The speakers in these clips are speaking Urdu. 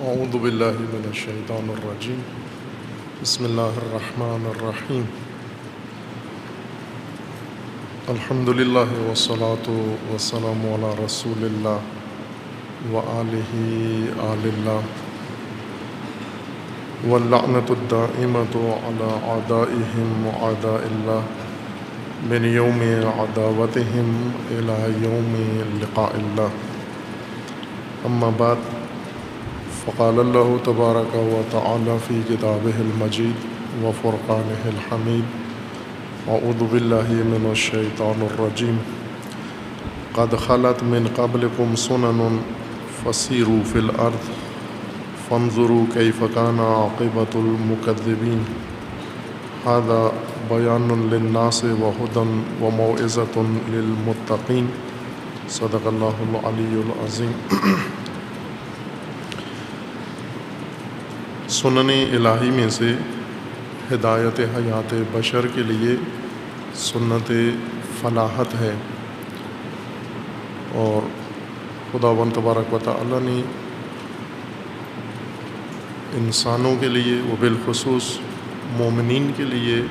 اعوذ باللہ من الشیطان الرجیم بسم اللہ الرحمن الرحیم الحمد للہ والصلاة والسلام علی رسول اللہ وآلہ آل اللہ واللعنۃ الدائمۃ علی اعدائہم وأعداء اللہ من یوم عداوتہم الی یوم لقاء اللہ اما بعد فقال اللہ تبارک و تعالی فی کتابہ المجید وفرقانہ الحمید اعوذ باللہ من الشیطان الرجیم قد خلت من قبلکم سنن فسیروا فی الارض فانظروا کیف کان عاقبۃ المکذبین ھذا بیان للناس وہدی وموعظۃ للمتقین صدق اللہ العلی العظیم۔ سنن الہی میں سے ہدایت حیات بشر کے لیے سنت فلاحت ہے، اور خداوند تبارک و تعالی نے انسانوں کے لیے و بالخصوص مومنین کے لیے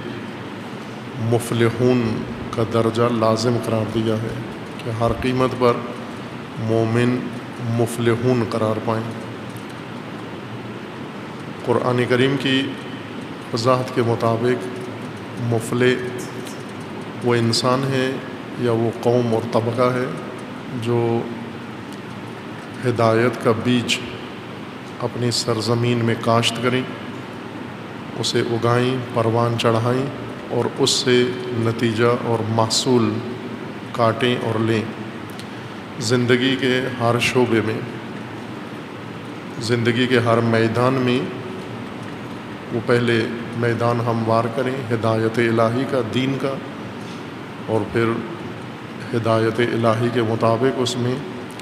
مفلحون کا درجہ لازم قرار دیا ہے کہ ہر قیمت پر مومن مفلحون قرار پائیں۔ قرآن کریم کی وضاحت کے مطابق مفلح وہ انسان ہے یا وہ قوم اور طبقہ ہے جو ہدایت کا بیج اپنی سرزمین میں کاشت کریں، اسے اگائیں، پروان چڑھائیں اور اس سے نتیجہ اور محصول کاٹیں اور لیں۔ زندگی کے ہر شعبے میں، زندگی کے ہر میدان میں وہ پہلے میدان ہموار کریں ہدایت الہی کا، دین کا، اور پھر ہدایت الہی کے مطابق اس میں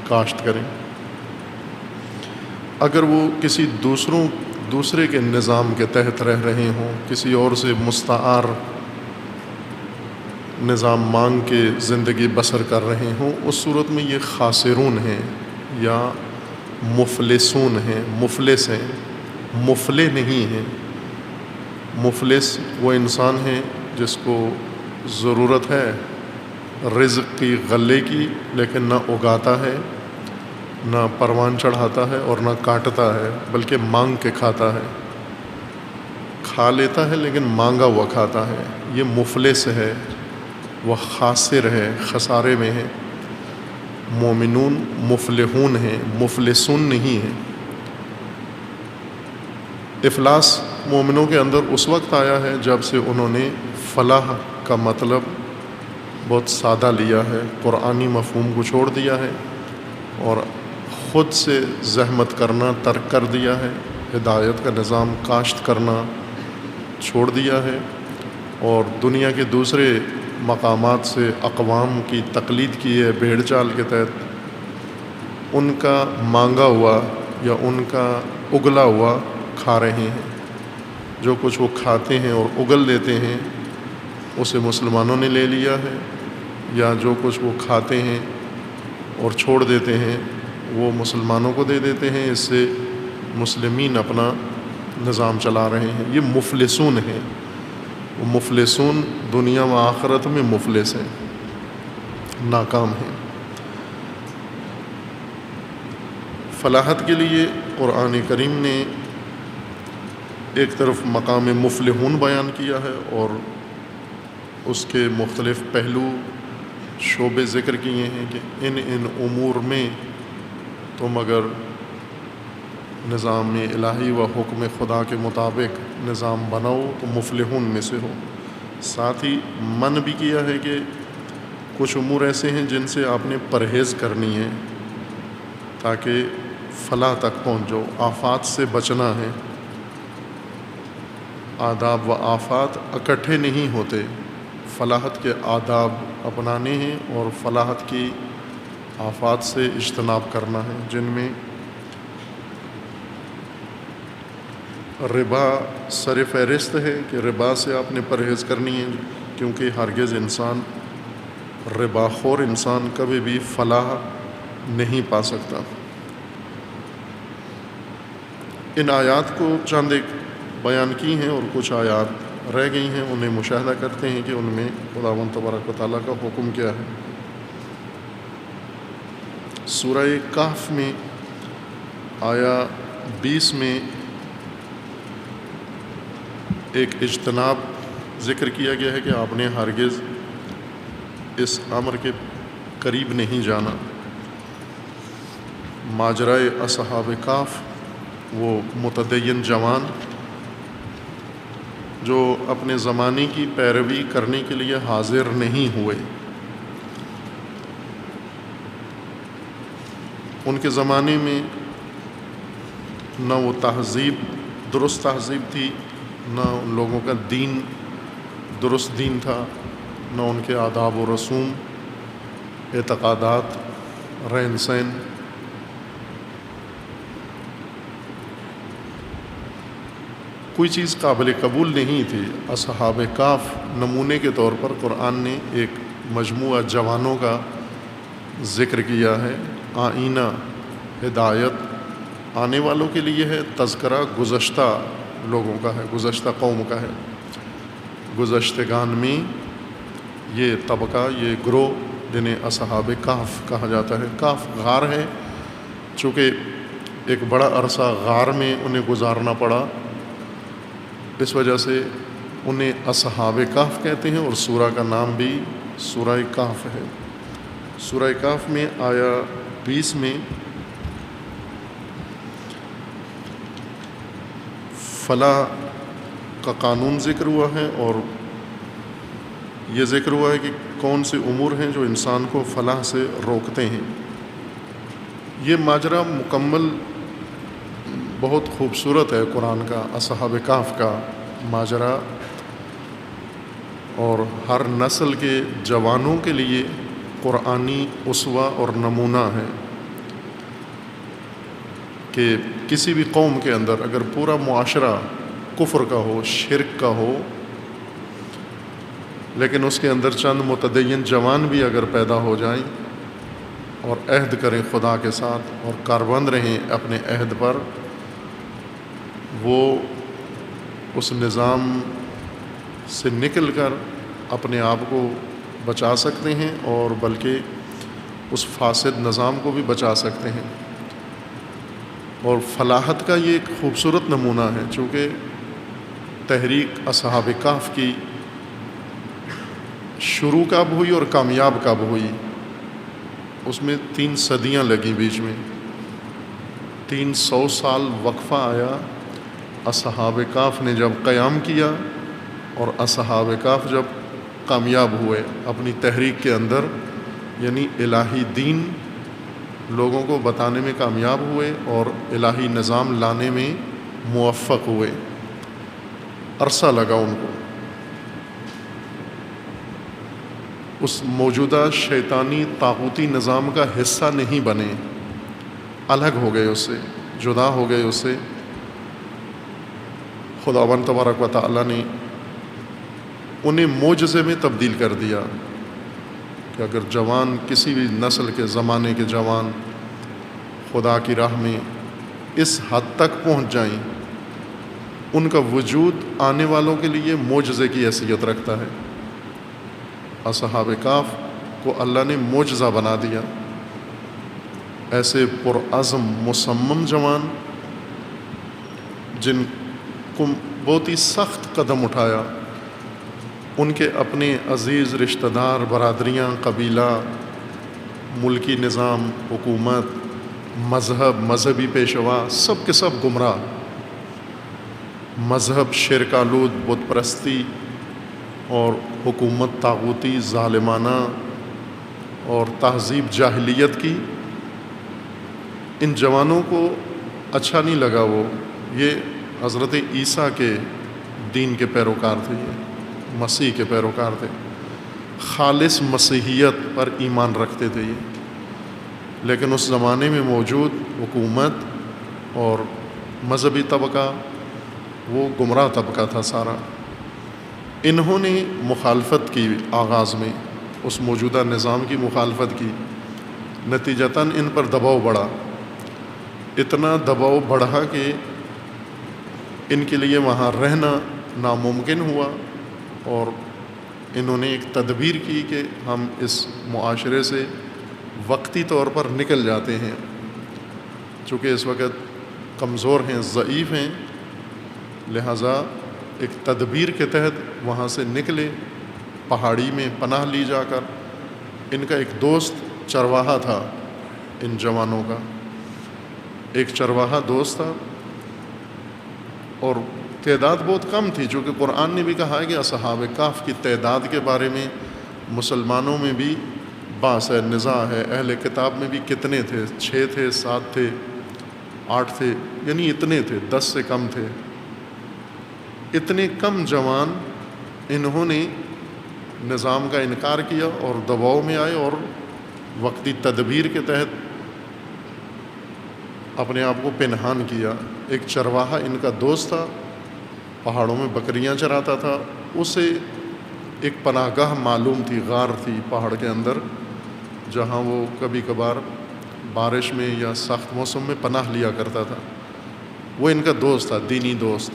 کاشت کریں۔ اگر وہ کسی دوسرے کے نظام کے تحت رہ رہے ہوں، کسی اور سے مستعار نظام مانگ کے زندگی بسر کر رہے ہوں، اس صورت میں یہ خاسرون ہیں یا مفلسون ہیں، مفلس ہیں، مفلح نہیں ہیں۔ مفلس وہ انسان ہے جس کو ضرورت ہے رزق کی، غلے کی، لیکن نہ اگاتا ہے، نہ پروان چڑھاتا ہے اور نہ کاٹتا ہے، بلکہ مانگ کے کھاتا ہے۔ کھا لیتا ہے لیکن مانگا ہوا کھاتا ہے، یہ مفلس ہے، وہ خاسر ہے، خسارے میں ہے۔ مومنون مفلحون ہیں، مفلسون نہیں ہیں۔ افلاس مومنوں کے اندر اس وقت آیا ہے جب سے انہوں نے فلاح کا مطلب بہت سادہ لیا ہے، قرآنی مفہوم کو چھوڑ دیا ہے اور خود سے زحمت کرنا ترک کر دیا ہے، ہدایت کا نظام کاشت کرنا چھوڑ دیا ہے، اور دنیا کے دوسرے مقامات سے اقوام کی تقلید کی ہے بھیڑ چال کے تحت، ان کا مانگا ہوا یا ان کا اگلا ہوا کھا رہے ہیں۔ جو کچھ وہ کھاتے ہیں اور اگل دیتے ہیں اسے مسلمانوں نے لے لیا ہے، یا جو کچھ وہ کھاتے ہیں اور چھوڑ دیتے ہیں وہ مسلمانوں کو دے دیتے ہیں، اس سے مسلمین اپنا نظام چلا رہے ہیں۔ یہ مفلسون ہیں، وہ مفلسون دنیا و آخرت میں مفلس ہیں، ناکام ہیں۔ فلاحت کے لیے قرآن کریم نے ایک طرف مقام مفلحون بیان کیا ہے اور اس کے مختلف پہلو شعبے ذکر کیے ہیں کہ ان امور میں تم اگر نظام الہی و حکم خدا کے مطابق نظام بناؤ تو مفلحون میں سے ہو۔ ساتھ ہی من بھی کیا ہے کہ کچھ امور ایسے ہیں جن سے آپ نے پرہیز کرنی ہے تاکہ فلاح تک پہنچو، آفات سے بچنا ہے۔ آداب و آفات اکٹھے نہیں ہوتے، فلاحت کے آداب اپنانے ہیں اور فلاحت کی آفات سے اجتناب کرنا ہے، جن میں ربا سر فہرست ہے کہ ربا سے آپ نے پرہیز کرنی ہے، کیونکہ ہرگز انسان ربا خور انسان کبھی بھی فلاح نہیں پا سکتا۔ ان آیات کو چند ایک بیان کی ہیں اور کچھ آیات رہ گئی ہیں، انہیں مشاہدہ کرتے ہیں کہ ان میں خداوند تبارک و تعالیٰ کا حکم کیا ہے۔ سورہ کہف میں آیا 20 میں ایک اجتناب ذکر کیا گیا ہے کہ آپ نے ہرگز اس امر کے قریب نہیں جانا۔ ماجرائے اصحاب کہف، وہ متدین جوان جو اپنے زمانے کی پیروی کرنے کے لیے حاضر نہیں ہوئے، ان کے زمانے میں نہ وہ تہذیب درست تہذیب تھی، نہ ان لوگوں کا دین درست دین تھا، نہ ان کے آداب و رسوم، اعتقادات، رہن سہن۔ کوئی چیز قابل قبول نہیں تھی۔ اصحاب کہف نمونے کے طور پر قرآن نے ایک مجموعہ جوانوں کا ذکر کیا ہے۔ آئینہ ہدایت آنے والوں کے لیے ہے، تذکرہ گزشتہ لوگوں کا ہے، گزشتہ قوم کا ہے۔ گزشتگان میں یہ طبقہ، یہ گروہ جنہیں اصحاب کہف کہا جاتا ہے۔ کہف غار ہے، چونکہ ایک بڑا عرصہ غار میں انہیں گزارنا پڑا، اس وجہ سے انہیں اصحاب کہف کہتے ہیں، اور سورہ کا نام بھی سورہ کہف ہے۔ سورہ کہف میں آیا 20 میں فلاح کا قانون ذکر ہوا ہے، اور یہ ذکر ہوا ہے کہ کون سے امور ہیں جو انسان کو فلاح سے روکتے ہیں۔ یہ ماجرا مکمل بہت خوبصورت ہے قرآن کا، اصحاب کہف کا ماجرا، اور ہر نسل کے جوانوں کے لیے قرآنی اسوہ اور نمونہ ہے کہ کسی بھی قوم کے اندر اگر پورا معاشرہ کفر کا ہو، شرک کا ہو، لیکن اس کے اندر چند متدین جوان بھی اگر پیدا ہو جائیں اور عہد کریں خدا کے ساتھ اور کاربند رہیں اپنے عہد پر، وہ اس نظام سے نکل کر اپنے آپ کو بچا سکتے ہیں، اور بلکہ اس فاسد نظام کو بھی بچا سکتے ہیں۔ اور فلاحت کا یہ ایک خوبصورت نمونہ ہے، چونکہ تحریک اصحاب کہف کی شروع کب ہوئی اور کامیاب کب ہوئی، اس میں 3 صدیاں لگیں، بیچ میں 300 سال وقفہ آیا۔ اصحاب کہف نے جب قیام کیا اور اصحاب کہف جب کامیاب ہوئے اپنی تحریک کے اندر، یعنی الہی دین لوگوں کو بتانے میں کامیاب ہوئے اور الہی نظام لانے میں موفق ہوئے، عرصہ لگا ان کو۔ اس موجودہ شیطانی طاغوتی نظام کا حصہ نہیں بنے، الگ ہو گئے، اس سے جدا ہو گئے، اس سے۔ خداوند تبارک و تعالیٰ نے انہیں معجزے میں تبدیل کر دیا کہ اگر جوان، کسی بھی نسل کے زمانے کے جوان خدا کی راہ میں اس حد تک پہنچ جائیں، ان کا وجود آنے والوں کے لیے معجزے کی حیثیت رکھتا ہے۔ اصحاب کہف کو اللہ نے معجزہ بنا دیا۔ ایسے پرعزم مصمم جوان جن کو بہت ہی سخت قدم اٹھایا، ان کے اپنے عزیز رشتہ دار، برادریاں، قبیلہ، ملکی نظام، حکومت، مذہب، مذہبی پیشوا، سب کے سب گمراہ۔ مذہب شرک آلود، بت پرستی، اور حکومت طاغوتی، ظالمانہ، اور تہذیب جاہلیت کی۔ ان جوانوں کو اچھا نہیں لگا وہ، یہ حضرت عیسیٰ کے دین کے پیروکار تھے، یہ مسیح کے پیروکار تھے، خالص مسیحیت پر ایمان رکھتے تھے یہ۔ لیکن اس زمانے میں موجود حکومت اور مذہبی طبقہ وہ گمراہ طبقہ تھا سارا۔ انہوں نے مخالفت کی، آغاز میں اس موجودہ نظام کی مخالفت کی، نتیجتاً ان پر دباؤ بڑھا، اتنا دباؤ بڑھا کہ ان کے لیے وہاں رہنا ناممکن ہوا، اور انہوں نے ایک تدبیر کی کہ ہم اس معاشرے سے وقتی طور پر نکل جاتے ہیں، چونکہ اس وقت کمزور ہیں، ضعیف ہیں، لہٰذا ایک تدبیر کے تحت وہاں سے نکلے، پہاڑی میں پناہ لی جا کر۔ ان کا ایک دوست چرواہا تھا، ان جوانوں کا ایک چرواہا دوست تھا، اور تعداد بہت کم تھی، چونکہ قرآن نے بھی کہا ہے کہ اصحاب کہف کی تعداد کے بارے میں مسلمانوں میں بھی بحث ہے، نزاع ہے۔ اہل کتاب میں بھی کتنے تھے، 6 تھے، 7 تھے، 8 تھے، یعنی اتنے تھے، 10 سے کم تھے۔ اتنے کم جوان انہوں نے نظام کا انکار کیا اور دباؤ میں آئے، اور وقتی تدبیر کے تحت اپنے آپ کو پنہان کیا۔ ایک چرواہا ان کا دوست تھا، پہاڑوں میں بکریاں چراتا تھا، اسے ایک پناہ گاہ معلوم تھی، غار تھی پہاڑ کے اندر، جہاں وہ کبھی کبھار بارش میں یا سخت موسم میں پناہ لیا کرتا تھا۔ وہ ان کا دوست تھا، دینی دوست،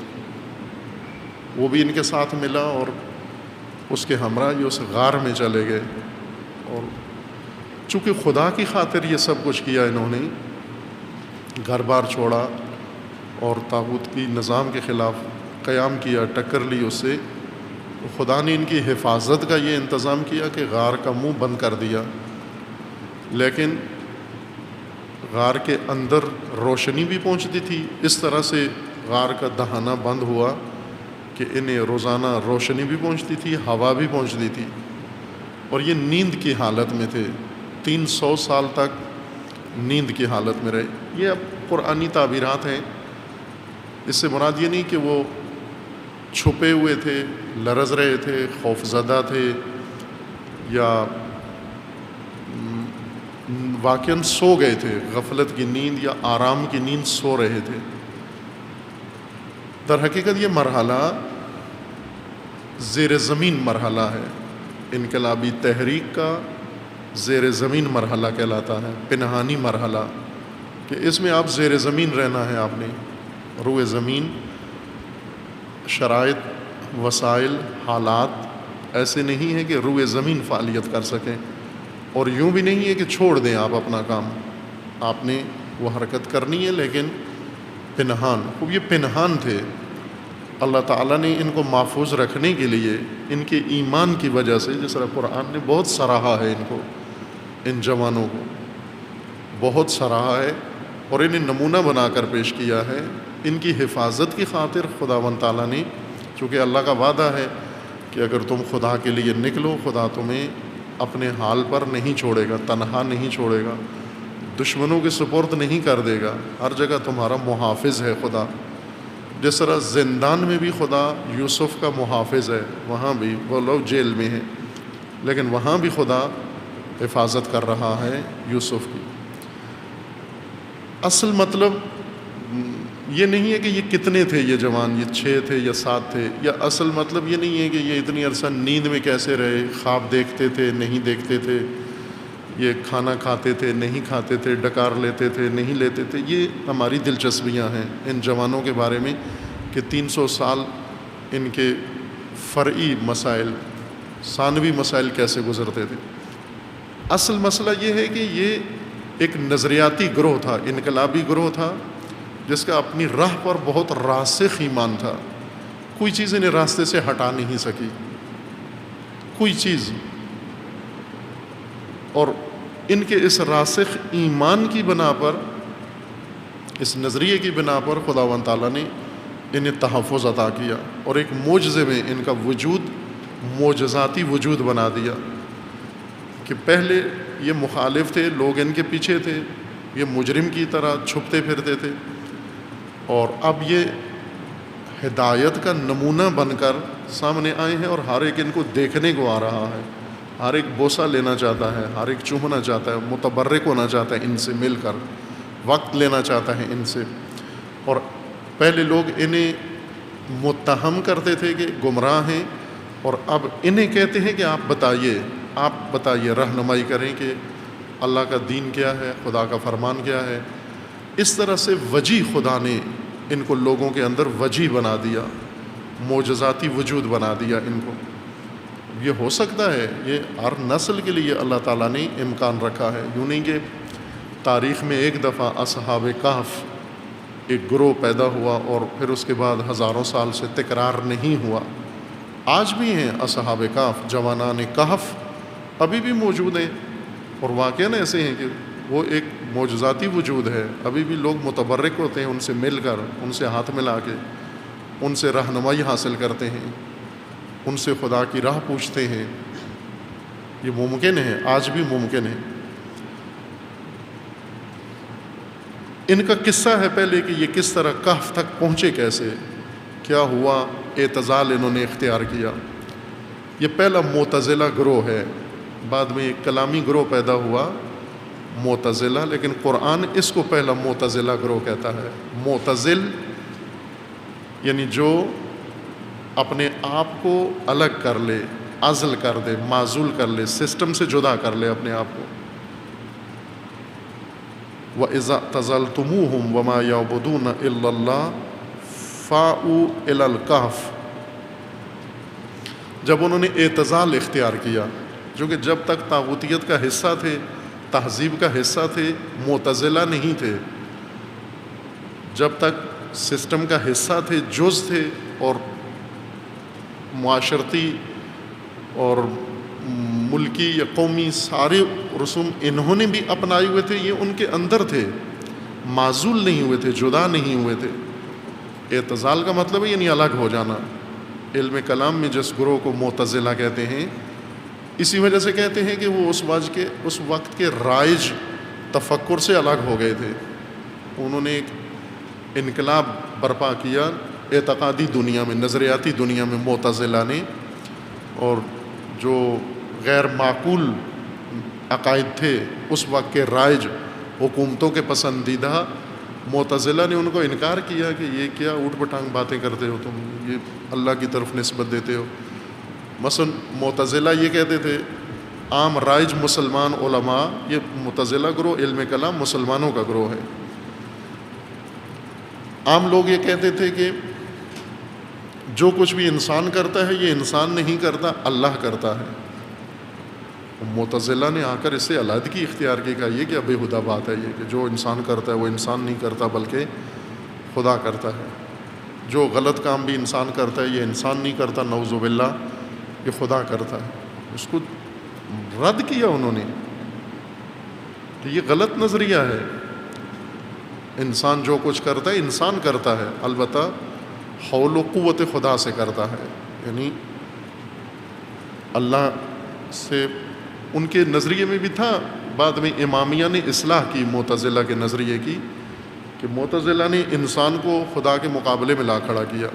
وہ بھی ان کے ساتھ ملا، اور اس کے ہمراہ یہ اس غار میں چلے گئے۔ اور چونکہ خدا کی خاطر یہ سب کچھ کیا انہوں نے، گھر بار چھوڑا اور طاغوت کی نظام کے خلاف قیام کیا، ٹکر لی اس سے، تو خدا نے ان کی حفاظت کا یہ انتظام کیا کہ غار کا منہ بند کر دیا، لیکن غار کے اندر روشنی بھی پہنچتی تھی۔ اس طرح سے غار کا دہانہ بند ہوا کہ انہیں روزانہ روشنی بھی پہنچتی تھی، ہوا بھی پہنچتی تھی، اور یہ نیند کی حالت میں تھے، 300 سال تک نیند کی حالت میں رہے۔ یہ اب قرآنی تعبیرات ہیں، اس سے مراد یہ نہیں کہ وہ چھپے ہوئے تھے، لرز رہے تھے، خوف زدہ تھے، یا واقعاً سو گئے تھے، غفلت کی نیند یا آرام کی نیند سو رہے تھے۔ در حقیقت یہ مرحلہ زیر زمین مرحلہ ہے، انقلابی تحریک کا زیر زمین مرحلہ کہلاتا ہے، پنہانی مرحلہ، کہ اس میں آپ زیر زمین رہنا ہے، آپ نے روئے زمین، شرائط، وسائل، حالات ایسے نہیں ہیں کہ روئے زمین فعالیت کر سکیں، اور یوں بھی نہیں ہے کہ چھوڑ دیں آپ اپنا کام، آپ نے وہ حرکت کرنی ہے، لیکن پنہان۔ خوب یہ پنہان تھے، اللہ تعالیٰ نے ان کو محفوظ رکھنے کے لیے ان کے ایمان کی وجہ سے، جس طرح قرآن نے بہت سراہا ہے ان کو، ان جوانوں کو بہت سراہا ہے، اور انہیں نمونہ بنا کر پیش کیا ہے۔ ان کی حفاظت کی خاطر خداوند تعالیٰ نے، چونکہ اللہ کا وعدہ ہے کہ اگر تم خدا کے لیے نکلو، خدا تمہیں اپنے حال پر نہیں چھوڑے گا، تنہا نہیں چھوڑے گا، دشمنوں کے سپرد نہیں کر دے گا، ہر جگہ تمہارا محافظ ہے خدا۔ جس طرح زندان میں بھی خدا یوسف کا محافظ ہے، وہاں بھی وہ لوگ جیل میں ہیں، لیکن وہاں بھی خدا حفاظت کر رہا ہے یوسف کی۔ اصل مطلب یہ نہیں ہے کہ یہ کتنے تھے یہ جوان، یہ 6 تھے یا 7 تھے، یا اصل مطلب یہ نہیں ہے کہ یہ اتنی عرصہ نیند میں کیسے رہے، خواب دیکھتے تھے نہیں دیکھتے تھے، یہ کھانا کھاتے تھے نہیں کھاتے تھے، ڈکار لیتے تھے نہیں لیتے تھے۔ یہ ہماری دلچسپیاں ہیں ان جوانوں کے بارے میں کہ 300 سال ان کے فرعی مسائل، ثانوی مسائل کیسے گزرتے تھے۔ اصل مسئلہ یہ ہے کہ یہ ایک نظریاتی گروہ تھا، انقلابی گروہ تھا، جس کا اپنی راہ پر بہت راسخ ایمان تھا، کوئی چیز انہیں راستے سے ہٹا نہیں سکی، کوئی چیز۔ اور ان کے اس راسخ ایمان کی بنا پر، اس نظریے کی بنا پر خداوند تعالیٰ نے انہیں تحفظ عطا کیا، اور ایک معجزے میں ان کا وجود معجزاتی وجود بنا دیا کہ پہلے یہ مخالف تھے، لوگ ان کے پیچھے تھے، یہ مجرم کی طرح چھپتے پھرتے تھے، اور اب یہ ہدایت کا نمونہ بن کر سامنے آئے ہیں، اور ہر ایک ان کو دیکھنے کو آ رہا ہے، ہر ایک بوسہ لینا چاہتا ہے، ہر ایک چومنا چاہتا ہے، متبرک ہونا چاہتا ہے ان سے مل کر، وقت لینا چاہتا ہے ان سے۔ اور پہلے لوگ انہیں متہم کرتے تھے کہ گمراہ ہیں، اور اب انہیں کہتے ہیں کہ آپ بتائیے، رہنمائی کریں کہ اللہ کا دین کیا ہے، خدا کا فرمان کیا ہے۔ اس طرح سے وجیح خدا نے ان کو لوگوں کے اندر وجی بنا دیا، معجزاتی وجود بنا دیا ان کو۔ یہ ہو سکتا ہے، یہ ہر نسل کے لیے اللہ تعالیٰ نے امکان رکھا ہے، یوں نہیں کہ تاریخ میں ایک دفعہ اصحاب کہف ایک گروہ پیدا ہوا اور پھر اس کے بعد ہزاروں سال سے تکرار نہیں ہوا۔ آج بھی ہیں اصحاب کہف، جوانان کہف ابھی بھی موجود ہیں، اور واقعاً ایسے ہیں کہ وہ ایک معجزاتی وجود ہے۔ ابھی بھی لوگ متبرک ہوتے ہیں ان سے مل کر، ان سے ہاتھ ملا کے، ان سے رہنمائی حاصل کرتے ہیں، ان سے خدا کی راہ پوچھتے ہیں۔ یہ ممکن ہے، آج بھی ممکن ہے۔ ان کا قصہ ہے پہلے کہ یہ کس طرح کہف تک پہنچے، کیسے، کیا ہوا، اعتزال انہوں نے اختیار کیا۔ یہ پہلا معتزلہ گروہ ہے، بعد میں ایک کلامی گروہ پیدا ہوا معتزلہ، لیکن قرآن اس کو پہلا معتزلہ گروہ کہتا ہے۔ معتزل یعنی جو اپنے آپ کو الگ کر لے، عزل کر دے، معزول کر لے، سسٹم سے جدا کر لے اپنے آپ کو۔ وَإِذَا اعْتَزَلْتُمُوهُمْ وَمَا يَعْبُدُونَ إِلَّا اللَّهَ فَاؤُوا إِلَى الْكَهْفِ، جب انہوں نے اعتزال اختیار کیا، جو کہ جب تک طاغوتیت کا حصہ تھے، تہذیب کا حصہ تھے، معتزلہ نہیں تھے، جب تک سسٹم کا حصہ تھے، جز تھے، اور معاشرتی اور ملکی یا قومی سارے رسوم انہوں نے بھی اپنائے ہوئے تھے، یہ ان کے اندر تھے، معزول نہیں ہوئے تھے، جدا نہیں ہوئے تھے۔ اعتزال کا مطلب ہے یعنی الگ ہو جانا۔ علم کلام میں جس گروہ کو معتزلہ کہتے ہیں، اسی وجہ سے کہتے ہیں کہ وہ اس وقت کے رائج تفکر سے الگ ہو گئے تھے۔ انہوں نے ایک انقلاب برپا کیا اعتقادی دنیا میں، نظریاتی دنیا میں معتزلہ نے، اور جو غیر معقول عقائد تھے اس وقت کے رائج حکومتوں کے پسندیدہ، معتزلہ نے ان کو انکار کیا کہ یہ کیا اوٹ پٹانگ باتیں کرتے ہو تم، یہ اللہ کی طرف نسبت دیتے ہو۔ مثلا معتزلہ یہ کہتے تھے، عام رائج مسلمان علماء، یہ معتزلہ گروہ علم کلام مسلمانوں کا گروہ ہے، عام لوگ یہ کہتے تھے کہ جو کچھ بھی انسان کرتا ہے یہ انسان نہیں کرتا، اللہ کرتا ہے۔ معتزلہ نے آ کر اس سے علیحدگی اختیار کی، کہا یہ کیا بے ہدہ بات ہے، یہ کہ جو انسان کرتا ہے وہ انسان نہیں کرتا بلکہ خدا کرتا ہے، جو غلط کام بھی انسان کرتا ہے یہ انسان نہیں کرتا، نعوذ باللہ، یہ خدا کرتا ہے۔ اس کو رد کیا انہوں نے کہ یہ غلط نظریہ ہے، انسان جو کچھ کرتا ہے انسان کرتا ہے، البتہ حول و قوت خدا سے کرتا ہے، یعنی اللہ سے ان کے نظریے میں بھی تھا۔ بعد میں امامیہ نے اصلاح کی معتزلہ کے نظریے کی، کہ معتزلہ نے انسان کو خدا کے مقابلے میں لا کھڑا کیا،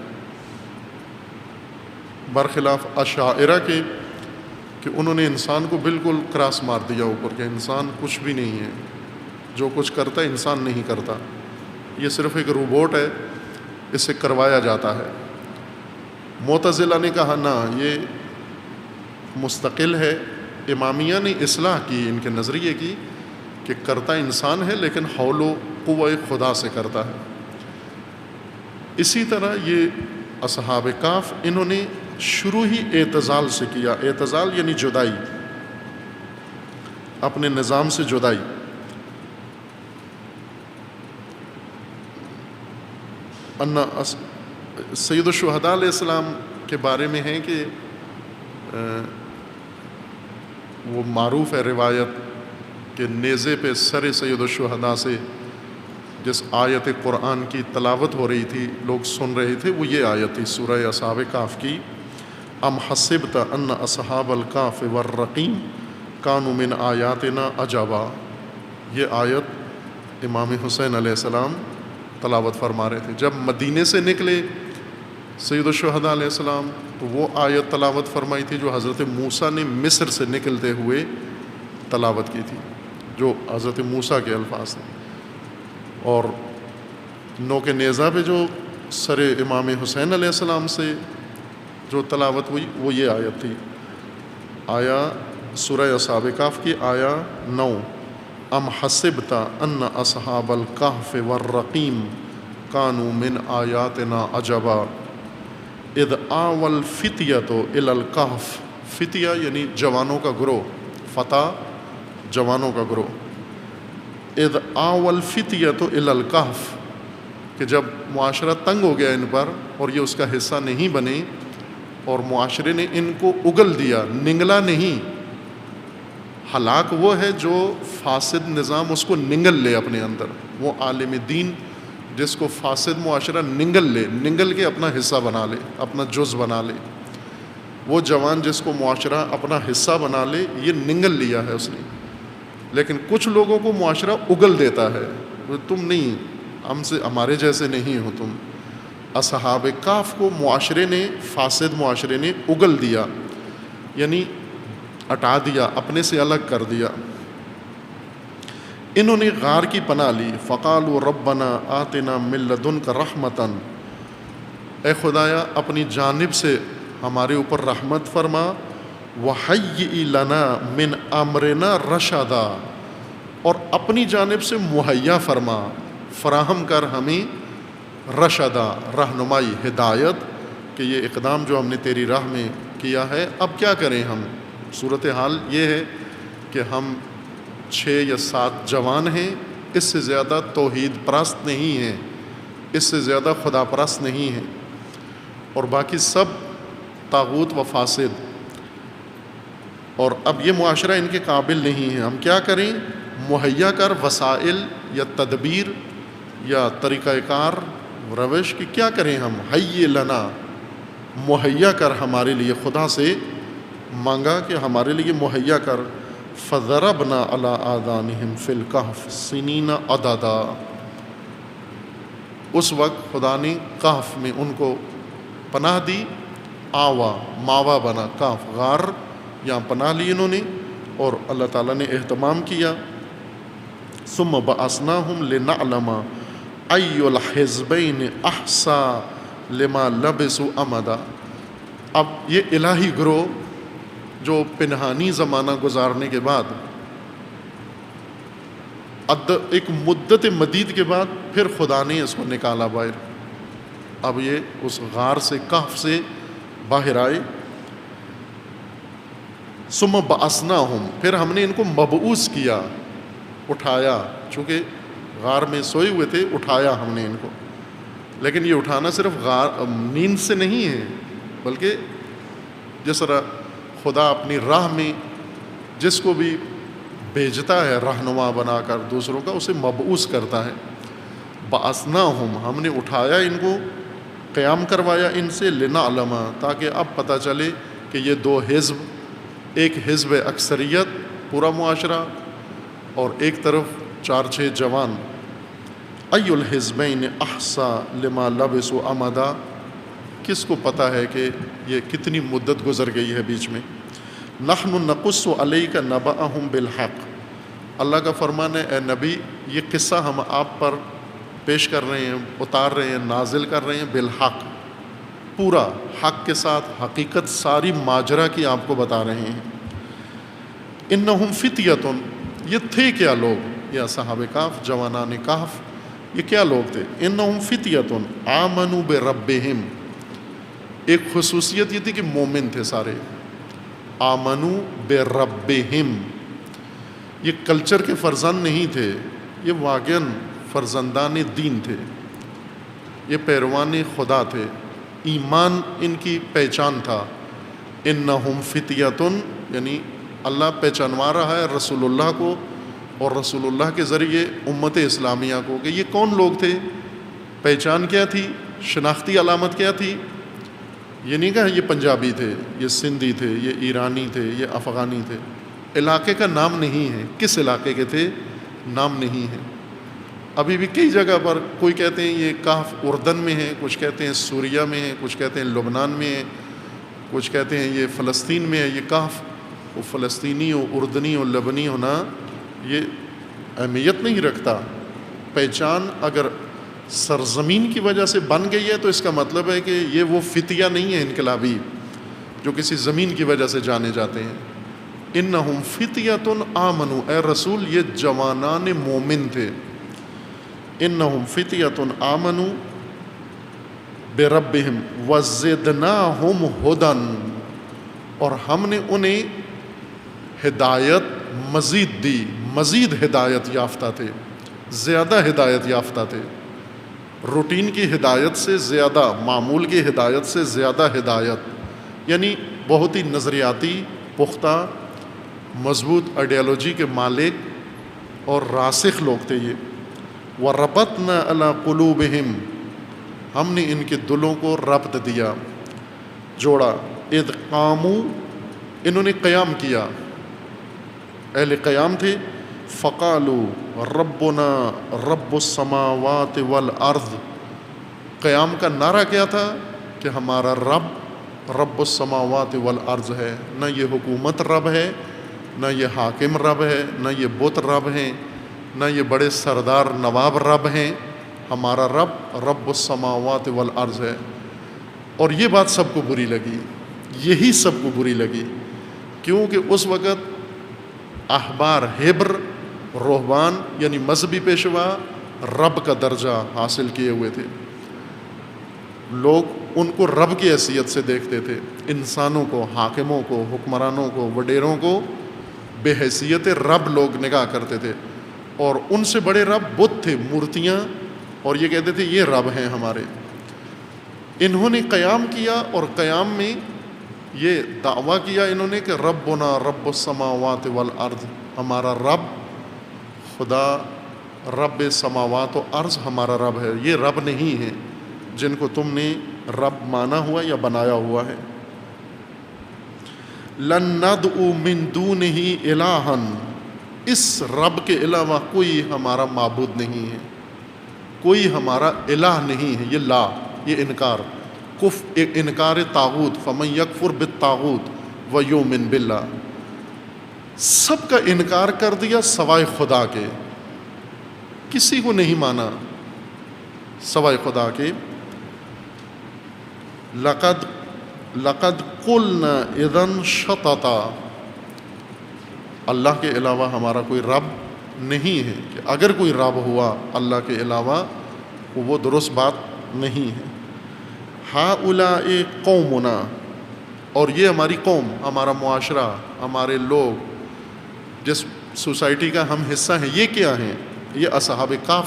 برخلاف اشاعرہ کے کہ انہوں نے انسان کو بالکل کراس مار دیا اوپر، کہ انسان کچھ بھی نہیں ہے، جو کچھ کرتا ہے انسان نہیں کرتا، یہ صرف ایک روبوٹ ہے، اس سے کروایا جاتا ہے۔ معتزلہ نے کہا نہ، یہ مستقل ہے۔ امامیہ نے اصلاح کی ان کے نظریے کی کہ کرتا انسان ہے لیکن حول و قوہ خدا سے کرتا ہے۔ اسی طرح یہ اصحاب کہف انہوں نے شروع ہی اعتزال سے کیا۔ اعتزال یعنی جدائی، اپنے نظام سے جدائی۔ سید الشہداء علیہ السلام کے بارے میں ہے کہ وہ معروف ہے روایت کہ نیزے پہ سر سید الشہداء سے جس آیت قرآن کی تلاوت ہو رہی تھی، لوگ سن رہے تھے، وہ یہ آیت تھی سورہ اصحاب کہف کی، ام حسبت ان اصحاب الکہف والرقیم کانوا من آیاتنا عجبا۔ یہ آیت امام حسین علیہ السلام تلاوت فرما رہے تھے۔ جب مدینے سے نکلے سید الشہداء علیہ السلام تو وہ آیت تلاوت فرمائی تھی جو حضرت موسیٰ نے مصر سے نکلتے ہوئے تلاوت کی تھی، جو حضرت موسیٰ کے الفاظ تھے۔ اور نوک نیزہ پہ جو سر امام حسین علیہ السلام سے جو تلاوت ہوئی وہ یہ آیت تھی، آیا سورہ اصحاب کہف کی آیا 9، ام حسبت ان اصحاب الکہف والرقیم کانوا من آیاتنا عجبا اذ آوى الفتیۃ الی الکہف، فتیہ یعنی جوانوں کا گروہ، فتح جوانوں کا گروہ، اذ آوى الفتیۃ الی الکہف، کہ جب معاشرہ تنگ ہو گیا ان پر اور یہ اس کا حصہ نہیں بنے اور معاشرے نے ان کو اگل دیا، نگلا نہیں۔ ہلاک وہ ہے جو فاسد نظام اس کو نگل لے اپنے اندر، وہ عالم دین جس کو فاسد معاشرہ نگل کے اپنا حصہ بنا لے، اپنا جز بنا لے، وہ جوان جس کو معاشرہ اپنا حصہ بنا لے، یہ نگل لیا ہے اس نے۔ لیکن کچھ لوگوں کو معاشرہ اگل دیتا ہے، تم نہیں، ہم سے، ہمارے جیسے نہیں ہو تم۔ اصحاب کہف کو معاشرے نے، فاسد معاشرے نے اگل دیا، یعنی ہٹا دیا، اپنے سے الگ کر دیا۔ انہوں نے غار کی پناہ لی، فقالوا ربنا آتنا من لدنک رحمتا، اے خدایا اپنی جانب سے ہمارے اوپر رحمت فرما، وہیئ لنا من امرنا رشدا، اور اپنی جانب سے مہیا فرما، فراہم کر ہمیں رشدا، رہنمائی، ہدایت، کہ یہ اقدام جو ہم نے تیری راہ میں کیا ہے اب کیا کریں ہم۔ صورتحال یہ ہے کہ ہم 6 یا 7 جوان ہیں، اس سے زیادہ توحید پرست نہیں ہیں، اس سے زیادہ خدا پرست نہیں ہیں، اور باقی سب طاغوت و فاسد، اور اب یہ معاشرہ ان کے قابل نہیں ہے، ہم کیا کریں؟ مہیا کر وسائل یا تدبیر یا طریقہ کار، روش کی کیا کریں ہم؟ حی لنا، مہیا کر ہمارے لیے، خدا سے مانگا کہ ہمارے لیے مہیا کر۔ فضربنا علی آذانہم فی الکہف سنین عددا، اس وقت خدا نے کہف میں ان کو پناہ دی، آوا ماوا بنا، کہف غار، یہاں پناہ لی انہوں نے، اور اللہ تعالیٰ نے اہتمام کیا۔ ثم بعثناہم لنعلم ای الحزبین احصی لما لبثوا امدا، اب یہ الہی گروہ جو پنہانی زمانہ گزارنے کے بعد، ایک مدت مدید کے بعد پھر خدا نے اس کو نکالا باہر، اب یہ اس غار سے، کہف سے باہر آئے۔ ثم بعثناہم، پھر ہم نے ان کو مبعوث کیا، اٹھایا، چونکہ غار میں سوئے ہوئے تھے، اٹھایا ہم نے ان کو۔ لیکن یہ اٹھانا صرف نیند سے نہیں ہے، بلکہ جس طرح خدا اپنی راہ میں جس کو بھی بھیجتا ہے رہنما بنا کر دوسروں کا، اسے مبعوث کرتا ہے۔ بعثناہم، ہم نے اٹھایا ان کو، قیام کروایا ان سے، لنعلم، تاکہ اب پتہ چلے کہ یہ 2 حزب، ایک حزب اکثریت پورا معاشرہ، اور ایک طرف 4-6 جوان، ای الحزبین احصی لما لبثوا امدا، کس کو پتہ ہے کہ یہ کتنی مدت گزر گئی ہے بیچ میں۔ نحن نقص علیک نبأہم بالحق، اللہ کا فرمان ہے اے نبی یہ قصہ ہم آپ پر پیش کر رہے ہیں، اتار رہے ہیں، نازل کر رہے ہیں، بالحق، پورا حق کے ساتھ، حقیقت ساری ماجرا کی آپ کو بتا رہے ہیں۔ انہم فتیۃ، یہ تھے کیا لوگ؟ یہ اصحاب کہف، جوانان کہف، یہ کیا لوگ تھے؟ انہم فتیۃ آمنوا بربہم، ایک خصوصیت یہ تھی کہ مومن تھے سارے، آمنوا بربہم، یہ کلچر کے فرزند نہیں تھے، یہ واقعاً فرزندان دین تھے، یہ پیروان خدا تھے، ایمان ان کی پہچان تھا۔ انہم فتیۃ، یعنی اللہ پہچانوا رہا ہے رسول اللہ کو اور رسول اللہ کے ذریعے امت اسلامیہ کو کہ یہ کون لوگ تھے، پہچان کیا تھی، شناختی علامت کیا تھی۔ یہ نہیں کہا یہ پنجابی تھے، یہ سندھی تھے، یہ ایرانی تھے، یہ افغانی تھے، علاقے کا نام نہیں ہے، کس علاقے کے تھے نام نہیں ہے۔ ابھی بھی کئی جگہ پر کوئی کہتے ہیں یہ کہف اردن میں ہے، کچھ کہتے ہیں سوریہ میں ہے، کچھ کہتے ہیں لبنان میں ہے، کچھ کہتے ہیں یہ فلسطین میں ہے۔ یہ کہف وہ فلسطینی و اردنی و لبنی ہونا یہ اہمیت نہیں رکھتا، پہچان اگر سرزمین کی وجہ سے بن گئی ہے تو اس کا مطلب ہے کہ یہ وہ فتیہ نہیں ہے انقلابی جو کسی زمین کی وجہ سے جانے جاتے ہیں۔ انہم فتیۃ آمنوا، اے رسول یہ جوانان مومن تھے۔ انہم فتیۃ آمنوا بربہم وزدناہم ہدن، اور ہم نے انہیں ہدایت مزید دی، مزید ہدایت یافتہ تھے، زیادہ ہدایت یافتہ تھے، روٹین کی ہدایت سے زیادہ، معمول کی ہدایت سے زیادہ ہدایت، یعنی بہت ہی نظریاتی، پختہ، مضبوط آئیڈیالوجی کے مالک اور راسخ لوگ تھے یہ۔ وَرَبَطْنَا عَلَىٰ قُلُوبِهِمْ، ہم نے ان کے دلوں کو ربط دیا، جوڑا۔ اذ قاموا، انہوں نے قیام کیا، اہل قیام تھے۔ فقالوا ربنا رب السماوات والارض، قیام کا نعرہ کیا تھا کہ ہمارا رب رب السماوات والارض ہے، نہ یہ حکومت رب ہے، نہ یہ حاکم رب ہے، نہ یہ بت رب ہیں، نہ یہ بڑے سردار نواب رب ہیں، ہمارا رب رب السماوات والارض ہے۔ اور یہ بات سب کو بری لگی، یہی سب کو بری لگی، کیونکہ اس وقت احبار، ہبر، رہبان یعنی مذہبی پیشوا رب کا درجہ حاصل کیے ہوئے تھے، لوگ ان کو رب کی حیثیت سے دیکھتے تھے، انسانوں کو، حاکموں کو، حکمرانوں کو، وڈیروں کو بے حیثیت رب لوگ نگاہ کرتے تھے، اور ان سے بڑے رب بت تھے، مورتیاں، اور یہ کہتے تھے یہ رب ہیں ہمارے۔ انہوں نے قیام کیا، اور قیام میں یہ دعویٰ کیا انہوں نے کہ ربنا رب السماوات والارض، ہمارا رب خدا رب سماوات و ارض ہمارا رب ہے، یہ رب نہیں ہے جن کو تم نے رب مانا ہوا یا بنایا ہوا ہے۔ لن ندعو من دونہ الہا، اس رب کے علاوہ کوئی ہمارا معبود نہیں ہے، کوئی ہمارا الہ نہیں ہے۔ یہ لا، یہ انکار، انکار طاغوت، فمن یکفر بالطاغوت ویؤمن باللہ، سب کا انکار کر دیا سوائے خدا کے، کسی کو نہیں مانا سوائے خدا کے۔ لقد قلنا اذا شططا، اللہ کے علاوہ ہمارا کوئی رب نہیں ہے، کہ اگر کوئی رب ہوا اللہ کے علاوہ وہ درست بات نہیں ہے۔ ہؤلاء قومنا، اور یہ ہماری قوم، ہمارا معاشرہ، ہمارے لوگ، جس سوسائٹی کا ہم حصہ ہیں، یہ کیا ہیں؟ یہ اصحاب کہف،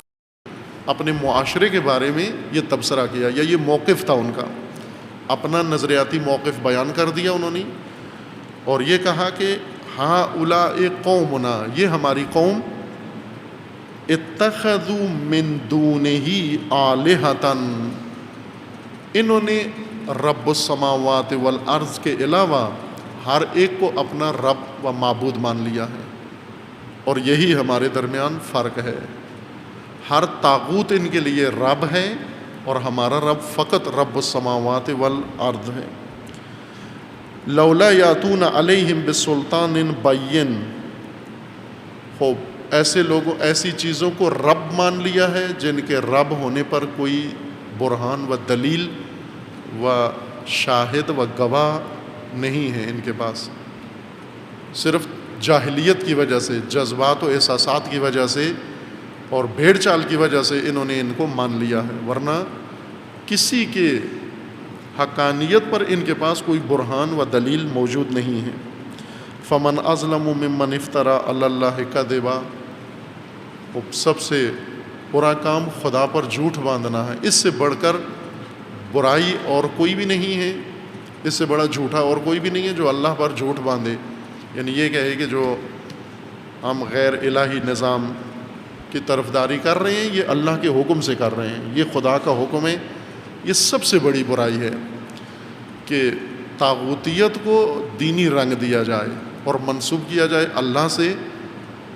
اپنے معاشرے کے بارے میں یہ تبصرہ کیا، یا یہ موقف تھا ان کا، اپنا نظریاتی موقف بیان کر دیا انہوں نے، اور یہ کہا کہ ہؤلاء قومنا، یہ ہماری قوم، اتخذوا من دونہ آلہۃ، انہوں نے رب السماوات والارض کے علاوہ ہر ایک کو اپنا رب و معبود مان لیا ہے، اور یہی ہمارے درمیان فرق ہے۔ ہر طاغوت ان کے لیے رب ہے، اور ہمارا رب فقط رب السماوات والارض ہے۔ لولا یاتون علیہم بسلطان بین، خوب ایسے لوگوں، ایسی چیزوں کو رب مان لیا ہے جن کے رب ہونے پر کوئی برہان و دلیل و شاہد و گواہ نہیں ہے ان کے پاس، صرف جاہلیت کی وجہ سے، جذبات و احساسات کی وجہ سے اور بھیڑ چال کی وجہ سے انہوں نے ان کو مان لیا ہے، ورنہ کسی کے حقانیت پر ان کے پاس کوئی برہان و دلیل موجود نہیں ہے۔ فمن اظلم ممن افترى علی اللہ کذبا، سب سے برا کام خدا پر جھوٹ باندھنا ہے، اس سے بڑھ کر برائی اور کوئی بھی نہیں ہے، اس سے بڑا جھوٹا اور کوئی بھی نہیں ہے جو اللہ پر جھوٹ باندھے، یعنی یہ کہے کہ جو ہم غیر الہی نظام کی طرفداری کر رہے ہیں یہ اللہ کے حکم سے کر رہے ہیں، یہ خدا کا حکم ہے۔ یہ سب سے بڑی برائی ہے کہ طاغوتیت کو دینی رنگ دیا جائے اور منسوب کیا جائے اللہ سے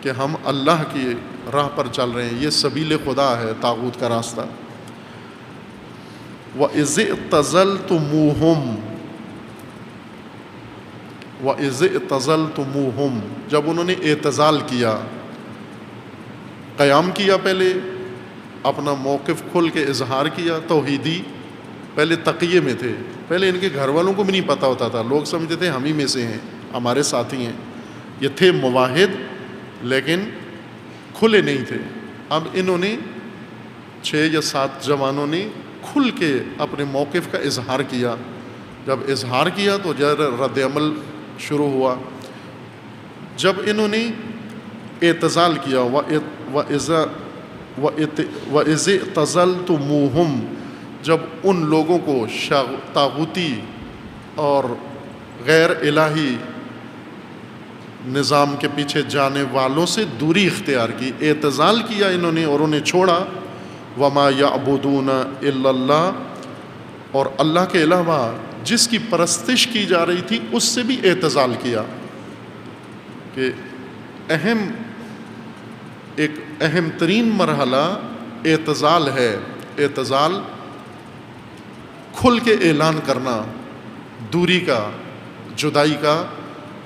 کہ ہم اللہ کی راہ پر چل رہے ہیں، یہ سبیل خدا ہے طاغوت کا راستہ۔ وَإِذِ اعْتَزَلْتُمُوهُمْ، وَإِذِ اعْتَزَلْتُمُوهُمْ، جب انہوں نے اعتزال کیا، قیام کیا، پہلے اپنا موقف کھل کے اظہار کیا، توحیدی، پہلے تقیے میں تھے، پہلے ان کے گھر والوں کو بھی نہیں پتہ ہوتا تھا، لوگ سمجھتے تھے ہم ہی میں سے ہیں، ہمارے ساتھی ہیں، یہ تھے موحد لیکن کھلے نہیں تھے۔ اب انہوں نے 6 یا 7 جوانوں نے کھل کے اپنے موقف کا اظہار کیا. جب اظہار کیا تو رد عمل شروع ہوا. جب انہوں نے اعتزال کیا وَإِذِ اعْتَزَلْتُمُوهُمْ، جب ان لوگوں کو طاغوتی اور غیر الہی نظام کے پیچھے جانے والوں سے دوری اختیار کی، اعتزال کیا انہوں نے اور انہیں چھوڑا. وَمَا يَعْبُدُونَ إِلَّا اللَّهَ، اور اللہ کے علاوہ جس کی پرستش کی جا رہی تھی اس سے بھی اعتزال کیا. کہ ایک اہم ترین مرحلہ اعتزال ہے. اعتزال کھل کے اعلان کرنا دوری کا، جدائی کا،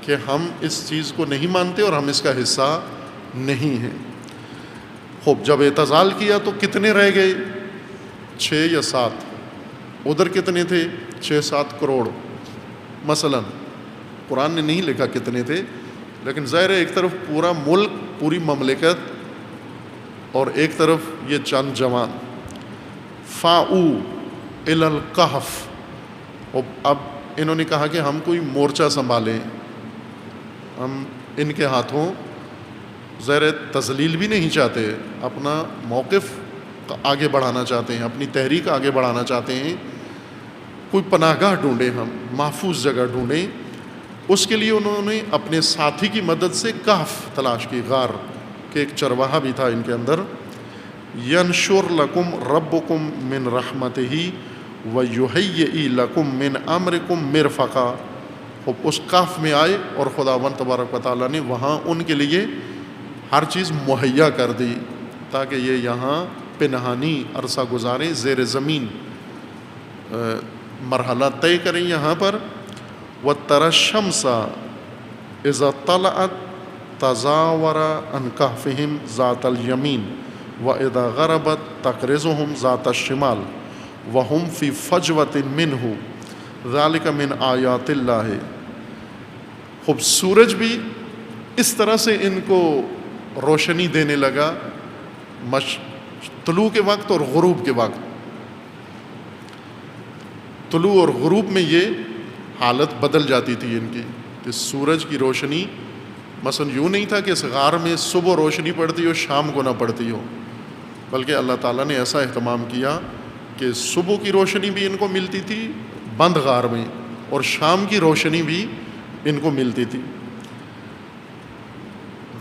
کہ ہم اس چیز کو نہیں مانتے اور ہم اس کا حصہ نہیں ہیں. خوب جب اعتزال کیا تو کتنے رہ گئے؟ 6 یا 7. ادھر کتنے تھے؟ 6-7 کروڑ. مثلا قرآن نے نہیں لکھا کتنے تھے، لیکن ظاہر ہے ایک طرف پورا ملک، پوری مملکت، اور ایک طرف یہ چند جوان. فاؤ الی الکہف، اب انہوں نے کہا کہ ہم کوئی مورچہ سنبھالیں، ہم ان کے ہاتھوں ظاہر تذلیل بھی نہیں چاہتے، اپنا موقف آگے بڑھانا چاہتے ہیں، اپنی تحریک آگے بڑھانا چاہتے ہیں. کوئی پناہ گاہ ڈھونڈیں، ہم محفوظ جگہ ڈھونڈیں. اس کے لیے انہوں نے اپنے ساتھی کی مدد سے کہف تلاش کی، غار کہ ایک چرواہا بھی تھا ان کے اندر. ینشر لکم ربکم من رحمتہ ویہیئ لکم من امرکم مرفقا. اس کہف میں آئے اور خداوند تبارک و تعالیٰ نے وہاں ان کے لیے ہر چیز مہیا کر دی تاکہ یہ یہاں پنہانی عرصہ گزاریں، زیر زمین مرحلہ طے کریں یہاں پر. وَتَرَى الشَّمْسَ إِذَا طَلَعَتْ تَزَاوَرَ عَنْ كَهْفِهِمْ ذَاتَ الْيَمِينِ وَإِذَا غَرَبَتْ تَقْرِضُهُمْ ذَاتَ الشِّمَالِ وَهُمْ فِي فَجْوَةٍ مِّنْهُ ذَلِكَ مِنْ آيَاتِ اللَّهِ. خوب سورج بھی اس طرح سے ان کو روشنی دینے لگا طلوع کے وقت اور غروب کے وقت. طلوع اور غروب میں یہ حالت بدل جاتی تھی ان کی کہ سورج کی روشنی مثلا یوں نہیں تھا کہ اس غار میں صبح روشنی پڑتی ہو شام کو نہ پڑتی ہو، بلکہ اللہ تعالیٰ نے ایسا اہتمام کیا کہ صبح کی روشنی بھی ان کو ملتی تھی بند غار میں، اور شام کی روشنی بھی ان کو ملتی تھی.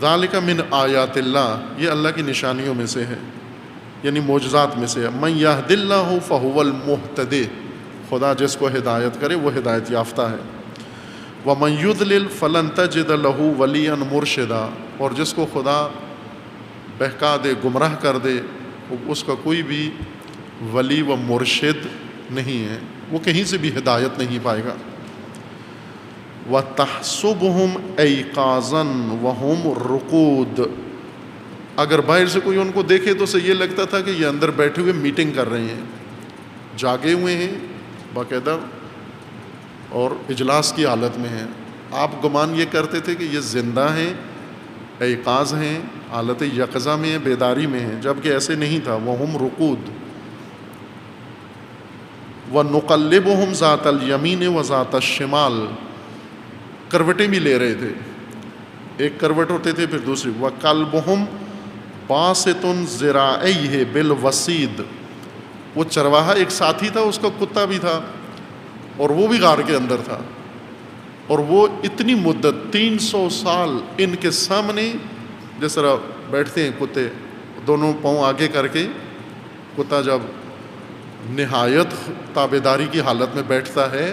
ذالک من آیات اللہ، یہ اللہ کی نشانیوں میں سے ہے، یعنی معجزات میں سے ہے. من یہد اللہ فہو المہتدی، خدا جس کو ہدایت کرے وہ ہدایت یافتہ ہے. ومن یضلل فلن تجد له ولیا مرشدا، اور جس کو خدا بہکا دے، گمراہ کر دے، اس کا کوئی بھی ولی و مرشد نہیں ہے، وہ کہیں سے بھی ہدایت نہیں پائے گا. وَتَحْسُبُهُمْ أَيْقَاظًا وَهُمْ رُقُودٌ، اگر باہر سے کوئی ان کو دیکھے تو اسے یہ لگتا تھا کہ یہ اندر بیٹھے ہوئے میٹنگ کر رہے ہیں، جاگے ہوئے ہیں باقاعدہ اور اجلاس کی حالت میں ہیں. آپ گمان یہ کرتے تھے کہ یہ زندہ ہیں، ایقاظ ہیں، حالت یقظہ میں ہیں، بیداری میں ہیں، جبکہ ایسے نہیں تھا. وَهُمْ رُقُود. وَنُقَلِّبُهُمْ ذَاتَ الْيَمِينِ وَذَاتَ الشِّمَالِ، کروٹیں بھی لے رہے تھے، ایک کروٹ ہوتے تھے پھر دوسری. وَقَلْبُهُمْ بَاسِطٌ ذِرَاعَيْهِ بِالْوَسِيدِ، وہ چرواہا ایک ساتھی تھا، اس کا کتا بھی تھا اور وہ بھی غار کے اندر تھا، اور وہ اتنی مدت 300 سال ان کے سامنے جس طرح بیٹھتے ہیں کتے، دونوں پاؤں آگے کر کے. کتا جب نہایت تابعداری کی حالت میں بیٹھتا ہے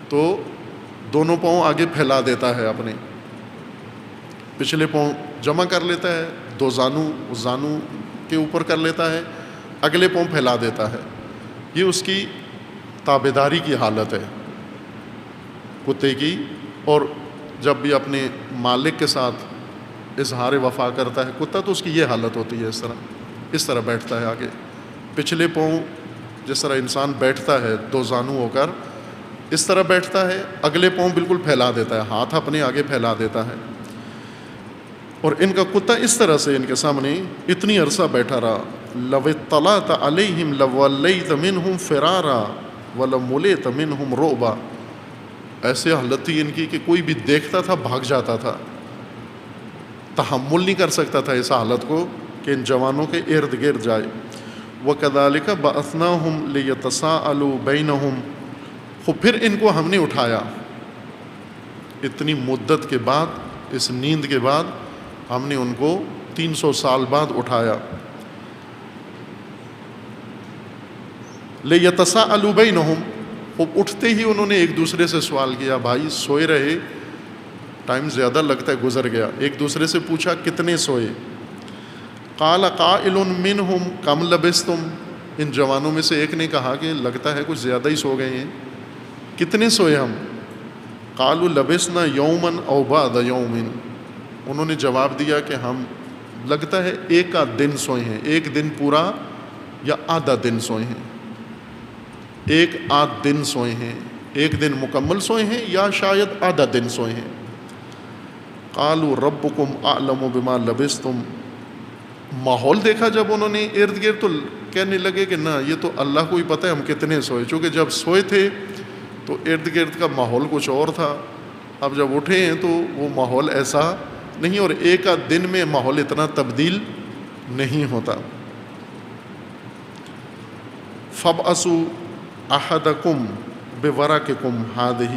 تو دونوں پاؤں آگے پھیلا دیتا ہے، اپنے پچھلے پاؤں جمع کر لیتا ہے، 2 زانو کے اوپر کر لیتا ہے، اگلے پاؤں پھیلا دیتا ہے. یہ اس کی تابعداری کی حالت ہے کتے کی. اور جب بھی اپنے مالک کے ساتھ اظہار وفا کرتا ہے کتا تو اس کی یہ حالت ہوتی ہے، اس طرح بیٹھتا ہے آگے. پچھلے پاؤں جس طرح انسان بیٹھتا ہے 2 زانو ہو کر، اس طرح بیٹھتا ہے، اگلے پاؤں بالکل پھیلا دیتا ہے، ہاتھ اپنے آگے پھیلا دیتا ہے. اور ان کا کتا اس طرح سے ان کے سامنے اتنی عرصہ بیٹھا رہا. لو اطلعت علیہم لولیت منہم فرارا ولملیت منہم رعبا. ایسے حالت تھی ان کی کہ کوئی بھی دیکھتا تھا بھاگ جاتا تھا, تحمل نہیں کر سکتا تھا اس حالت کو کہ ان جوانوں کے ارد گرد جائے. وَكَذَلِكَ بَعَثْنَاهُمْ لِيَتَسَاءَلُوا بَيْنَهُمْ. خوب پھر ان کو ہم نے اٹھایا اتنی مدت کے بعد, اس نیند کے بعد ہم نے ان کو 300 سال بعد اٹھایا. لِيَتَسَاءَلُوا بَيْنَهُمْ. خوب اٹھتے ہی انہوں نے ایک دوسرے سے سوال کیا, بھائی سوئے رہے, ٹائم زیادہ لگتا ہے گزر گیا. ایک دوسرے سے پوچھا کتنے سوئے. قال قائل منہم کم لبستم. ان جوانوں میں سے ایک نے کہا کہ لگتا ہے کچھ زیادہ ہی سو گئے ہیں, کتنے سوئے ہم. قالوا لبسنا یوما او بعد یوم. انہوں نے جواب دیا کہ ہم لگتا ہے ایک آدھ دن سوئے ہیں, ایک دن پورا یا آدھا دن سوئے ہیں, ایک آدھ دن سوئے ہیں, ایک دن مکمل سوئے ہیں یا شاید آدھا دن سوئے ہیں. قالوا ربکم اعلم بما لبستم. ماحول دیکھا جب انہوں نے ارد گرد تو کہنے لگے کہ نہ یہ تو اللہ کو ہی پتہ ہے ہم کتنے سوئے, چونکہ جب سوئے تھے تو ارد گرد کا ماحول کچھ اور تھا, اب جب اٹھے ہیں تو وہ ماحول ایسا نہیں, اور ایک آدھ دن میں ماحول اتنا تبدیل نہیں ہوتا. فَابْعَثُوا أَحَدَكُمْ بِوَرَقِكُمْ هَٰذِهِ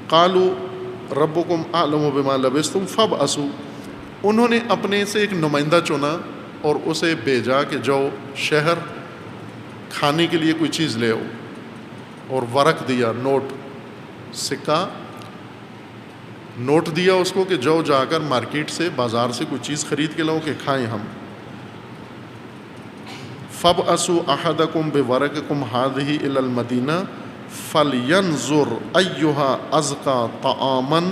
قَالُوا رَبُّكُمْ أَعْلَمُ بِمَا لَبِثْتُمْ فَابْعَثُوا. انہوں نے اپنے سے ایک نمائندہ چنا اور اسے بھیجا کہ جاؤ شہر کھانے کے لیے کوئی چیز لے آؤ, اور ورق دیا, نوٹ, سکہ, نوٹ دیا اس کو کہ جاؤ جا کر مارکیٹ سے, بازار سے کوئی چیز خرید کے لاؤ کہ کھائیں ہم. فَابْعَثُوا أَحَدَكُمْ بِوَرَقِكُمْ هَٰذِهِ إِلَى الْمَدِينَةِ فَلْيَنظُرْ أَيُّهَا أَزْكَىٰ طَعَامًا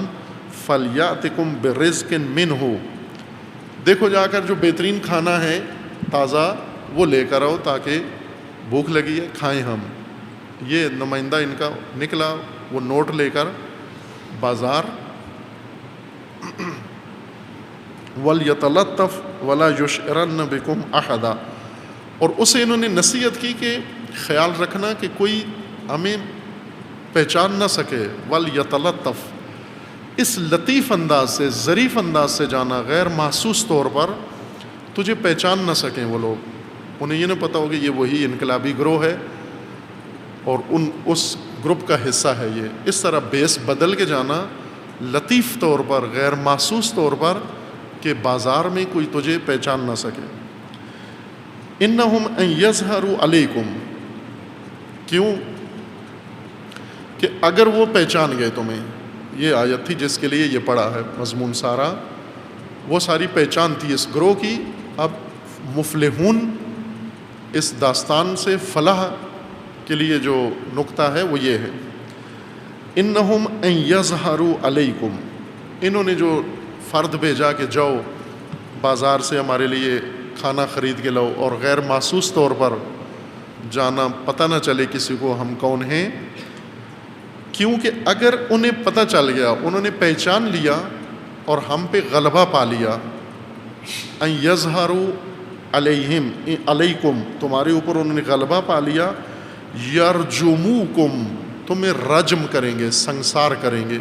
فَلْيَأْتِكُمْ بِرِزْقٍ مِّنْهُ. دیکھو جا کر جو بہترین کھانا ہے تازہ وہ لے کر آؤ تاکہ بھوک لگی ہے کھائیں ہم. یہ نمائندہ ان کا نکلا, وہ نوٹ لے کر بازار. وَلْيَتَلَطَّفْ وَلَا يُشْعِرَنَّ بِكُمْ أَحَدًا. اور اسے انہوں نے نصیحت کی کہ خیال رکھنا کہ کوئی ہمیں پہچان نہ سکے. وَلْيَتَلَطَّفْ, اس لطیف انداز سے, ظریف انداز سے جانا, غیر محسوس طور پر تجھے پہچان نہ سکیں وہ لوگ. انہیں یہ نہ پتہ ہو کہ یہ وہی انقلابی گروہ ہے اور اس گروپ کا حصہ ہے یہ. اس طرح بیس بدل کے جانا لطیف طور پر, غیر محسوس طور پر, کہ بازار میں کوئی تجھے پہچان نہ سکے. انہم ان یظہروا علیکم. کیوں کہ اگر وہ پہچان گئے تمہیں, یہ آیت تھی جس کے لیے یہ پڑھا ہے مضمون سارا, وہ ساری پہچان تھی اس گروہ کی. اب مفلحون اس داستان سے فلاح کے لیے جو نقطہ ہے وہ یہ ہے, انہم ان یظہروا علیکم. انہوں نے جو فرد بھیجا کہ جاؤ بازار سے ہمارے لیے کھانا خرید کے لاؤ, اور غیر محسوس طور پر جانا, پتہ نہ چلے کسی کو ہم کون ہیں. کیونکہ اگر انہیں پتہ چل گیا, انہوں نے پہچان لیا اور ہم پہ غلبہ پا لیا, ان یظہروا علیہم علیکم, تمہارے اوپر انہوں نے غلبہ پا لیا, یرجموکم, تمہیں رجم کریں گے, سنسار کریں گے.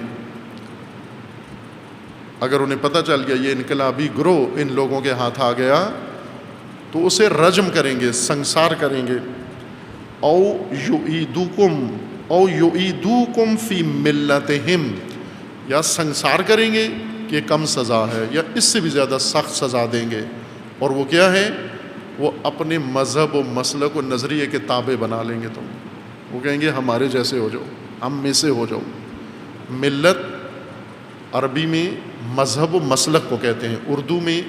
اگر انہیں پتہ چل گیا یہ انقلابی گروہ ان لوگوں کے ہاتھ آ گیا تو اسے رجم کریں گے, سنسار کریں گے. او یعیدوکم فی ملتہم, یا سنسار کریں گے کہ کم سزا ہے, یا اس سے بھی زیادہ سخت سزا دیں گے. اور وہ کیا ہے, وہ اپنے مذہب و مسلک و نظریے کے تابع بنا لیں گے تم. وہ کہیں گے ہمارے جیسے ہو جاؤ, ہم میں سے ہو جاؤ. ملت عربی میں مذہب و مسلک کو کہتے ہیں, اردو میں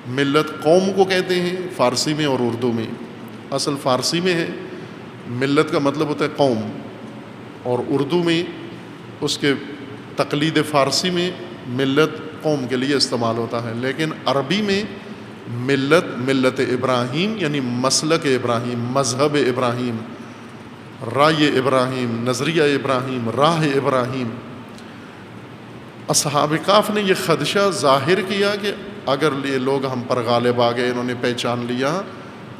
ملت قوم کو کہتے ہیں, فارسی میں اور اردو میں. اصل فارسی میں ہے, ملت کا مطلب ہوتا ہے قوم, اور اردو میں اس کے تقلید فارسی میں ملت قوم کے لیے استعمال ہوتا ہے. لیکن عربی میں ملت ابراہیم یعنی مسلک ابراہیم, مذہب ابراہیم, رائے ابراہیم, نظریہ ابراہیم, راہ ابراہیم. اصحاب کہف نے یہ خدشہ ظاہر کیا کہ اگر یہ لوگ ہم پر غالب آ گئے، انہوں نے پہچان لیا،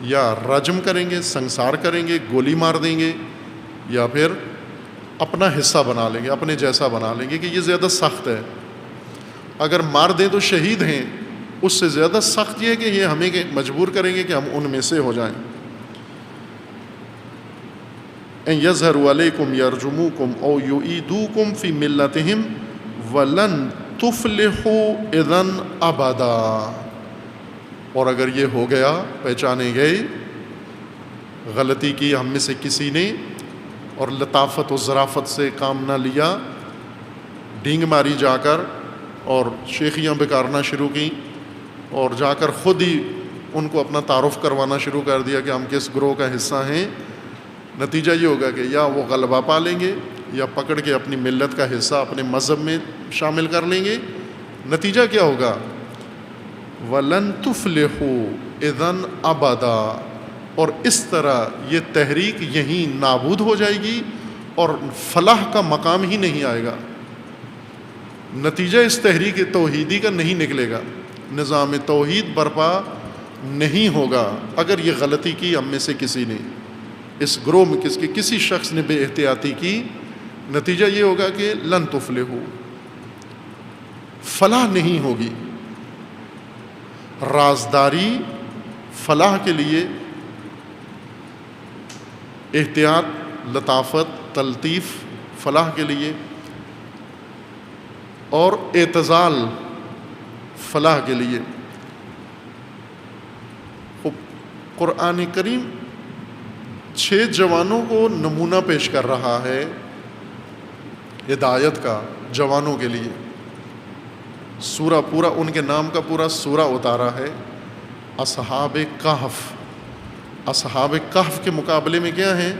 یا رجم کریں گے، سنسار کریں گے، گولی مار دیں گے، یا پھر اپنا حصہ بنا لیں گے، اپنے جیسا بنا لیں گے کہ یہ زیادہ سخت ہے۔ اگر مار دیں تو شہید ہیں، اس سے زیادہ سخت یہ ہے کہ یہ ہمیں مجبور کریں گے کہ ہم ان میں سے ہو جائیں۔ ان یظہروا علیکم یرجموکم او یعیدوکم فی ملتہم ولن تفلحوا اذا ابدا۔ اور اگر یہ ہو گیا، پہچانے گئے، غلطی کی ہم میں سے کسی نے اور لطافت و ظرافت سے کام نہ لیا، ڈینگ ماری جا کر اور شیخیاں بکارنا شروع کی، اور جا کر خود ہی ان کو اپنا تعارف کروانا شروع کر دیا کہ ہم کس گروہ کا حصہ ہیں، نتیجہ یہ ہوگا کہ یا وہ غلبہ پا لیں گے یا پکڑ کے اپنی ملت کا حصہ اپنے مذہب میں شامل کر لیں گے۔ نتیجہ کیا ہوگا؟ وَلَن تُفْلِحُوا اِذًا أَبَدًا۔ اور اس طرح یہ تحریک یہیں نابود ہو جائے گی اور فلاح کا مقام ہی نہیں آئے گا۔ نتیجہ اس تحریک توحیدی کا نہیں نکلے گا، نظام توحید برپا نہیں ہوگا اگر یہ غلطی کی ہم میں سے کسی نے، اس گروہ میں کسی شخص نے بے احتیاطی کی، نتیجہ یہ ہوگا کہ لن تفلحوا، فلاح نہیں ہوگی۔ رازداری فلاح کے لیے احتیاط، لطافت، تلطیف فلاح کے لیے، اور اعتزال فلاح کے لیے۔ قرآن کریم 6 جوانوں کو نمونہ پیش کر رہا ہے ہدایت کا، جوانوں کے لیے۔ سورہ پورا ان کے نام کا پورا سورہ اتارا ہے۔ اصحاب کہف، اصحاب کہف کے مقابلے میں کیا ہیں؟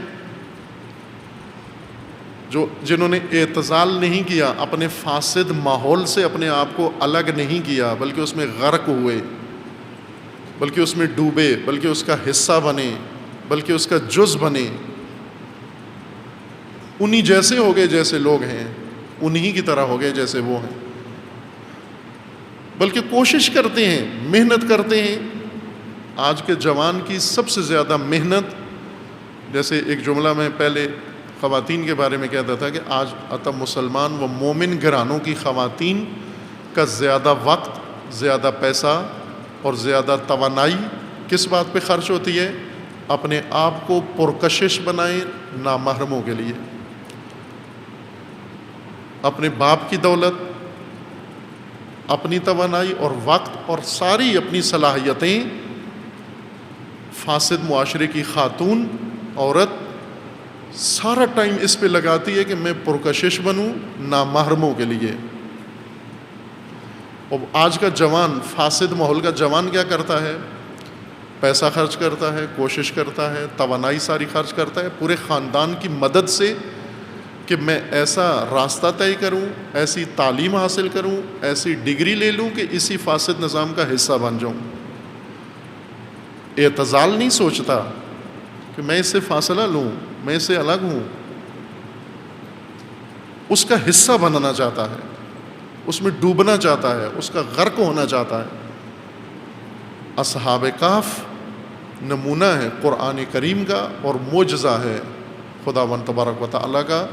جنہوں نے اعتزال نہیں کیا، اپنے فاسد ماحول سے اپنے آپ کو الگ نہیں کیا، بلکہ اس میں غرق ہوئے، بلکہ اس میں ڈوبے، بلکہ اس کا حصہ بنے، بلکہ اس کا جز بنے۔ انہی جیسے ہو گئے جیسے لوگ ہیں، انہی کی طرح ہو گئے جیسے وہ ہیں، بلکہ کوشش کرتے ہیں، محنت کرتے ہیں۔ آج کے جوان کی سب سے زیادہ محنت، جیسے ایک جملہ میں پہلے خواتین کے بارے میں کہتا تھا کہ آج اتم مسلمان و مومن گھرانوں کی خواتین کا زیادہ وقت، زیادہ پیسہ اور زیادہ توانائی کس بات پہ خرچ ہوتی ہے؟ اپنے آپ کو پرکشش بنائیں نامحرموں کے لیے، اپنے باپ کی دولت، اپنی توانائی اور وقت اور ساری اپنی صلاحیتیں فاسد معاشرے کی خاتون، عورت سارا ٹائم اس پہ لگاتی ہے کہ میں پرکشش بنوں نامحرموں کے لیے۔ اور آج کا جوان، فاسد ماحول کا جوان کیا کرتا ہے؟ پیسہ خرچ کرتا ہے، کوشش کرتا ہے، توانائی ساری خرچ کرتا ہے پورے خاندان کی مدد سے کہ میں ایسا راستہ طے کروں، ایسی تعلیم حاصل کروں، ایسی ڈگری لے لوں کہ اسی فاسد نظام کا حصہ بن جاؤں۔ اعتزال نہیں سوچتا کہ میں اس سے فاصلہ لوں، میں اس سے الگ ہوں، اس کا حصہ بننا چاہتا ہے، اس میں ڈوبنا چاہتا ہے، اس کا غرق ہونا چاہتا ہے۔ اصحاب کہف نمونہ ہے قرآن کریم کا اور معجزہ ہے خداوند تبارک و تعالیٰ کا،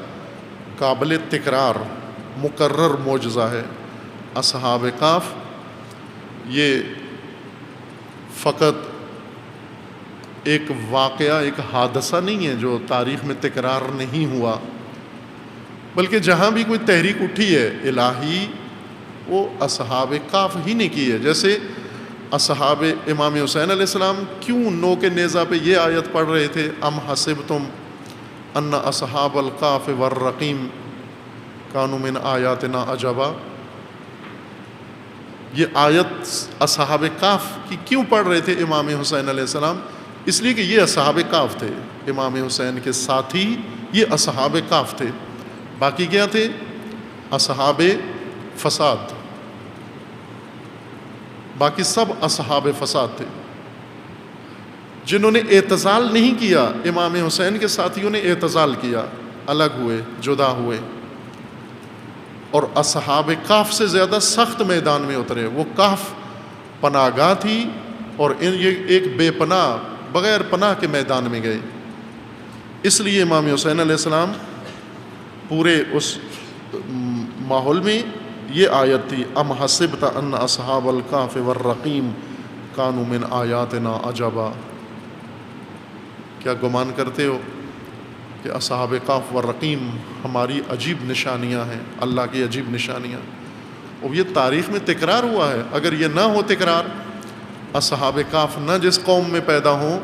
قابل تکرار مکرر معجزہ ہے۔ اصحاب کہف یہ فقط ایک واقعہ، ایک حادثہ نہیں ہے جو تاریخ میں تکرار نہیں ہوا، بلکہ جہاں بھی کوئی تحریک اٹھی ہے الہی، وہ اصحاب کہف ہی نے کی ہے۔ جیسے اصحاب امام حسین علیہ السلام کیوں نو کے نیزہ پہ یہ آیت پڑھ رہے تھے، ام حسبتم ان اصحاب الکہف والرقیم کانوا من آیاتنا عجبا؟ یہ آیت اصحاب کہف کی کیوں پڑھ رہے تھے امام حسین علیہ السلام؟ اس لیے کہ یہ اصحاب کہف تھے، امام حسین کے ساتھی یہ اصحاب کہف تھے۔ باقی کیا تھے؟ اصحاب فساد، باقی سب اصحاب فساد تھے جنہوں نے اعتزال نہیں کیا۔ امام حسین کے ساتھیوں نے اعتزال کیا، الگ ہوئے، جدا ہوئے، اور اصحاب کہف سے زیادہ سخت میدان میں اترے۔ وہ کہف پناہ گاہ تھی، اور یہ ایک بے پناہ بغیر پناہ کے میدان میں گئے. اس لیے امام حسین علیہ السلام پورے اس ماحول میں یہ آیت تھی، ام حسبت ان اصحاب الکہف والرقیم کانوا من آیاتنا عجبا. کیا گمان کرتے ہو کہ اصحاب کہف والرقیم ہماری عجیب نشانیاں ہیں، اللہ کی عجیب نشانیاں. اور یہ تاریخ میں تکرار ہوا ہے. اگر یہ نہ ہو تکرار، اصحاب کہف نہ جس قوم میں پیدا ہوں،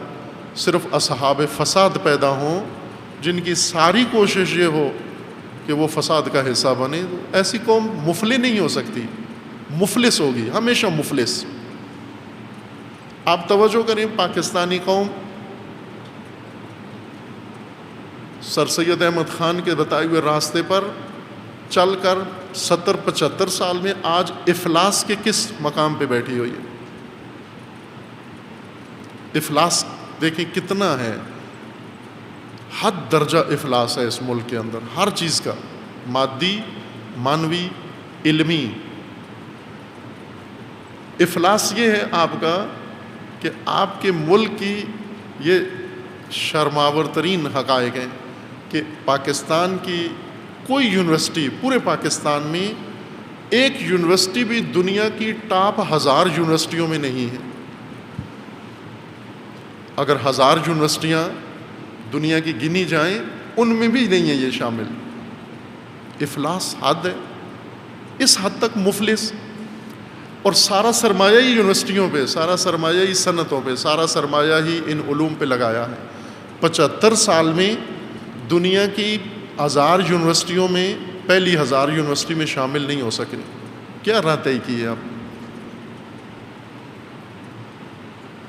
صرف اصحاب فساد پیدا ہوں جن کی ساری کوشش یہ ہو کہ وہ فساد کا حصہ بنے، تو ایسی قوم مفلح نہیں ہو سکتی، مفلس ہوگی، ہمیشہ مفلس. آپ توجہ کریں، پاکستانی قوم سر سید احمد خان کے بتائے ہوئے راستے پر چل کر 70-75 سال میں آج افلاس کے کس مقام پہ بیٹھی ہوئی ہے. افلاس دیکھیں کتنا ہے، حد درجہ افلاس ہے اس ملک کے اندر، ہر چیز کا، مادی، مانوی، علمی. افلاس یہ ہے آپ کا کہ آپ کے ملک کی یہ شرماور ترین حقائق ہیں کہ پاکستان کی کوئی یونیورسٹی، پورے پاکستان میں ایک یونیورسٹی بھی دنیا کی ٹاپ 1000 یونیورسٹیوں میں نہیں ہے. اگر 1000 یونیورسٹیاں دنیا کی گنی جائیں، ان میں بھی نہیں ہے یہ شامل. افلاس حد ہے، اس حد تک مفلس. اور سارا سرمایہ ہی یونیورسٹیوں پہ، سارا سرمایہ ہی صنعتوں پہ، سارا سرمایہ ہی ان علوم پہ لگایا ہے. 75 سال میں دنیا کی 1000 یونیورسٹیوں میں پہلی 1000 یونیورسٹی میں شامل نہیں ہو سکے. کیا راہ طے کی ہے آپ؟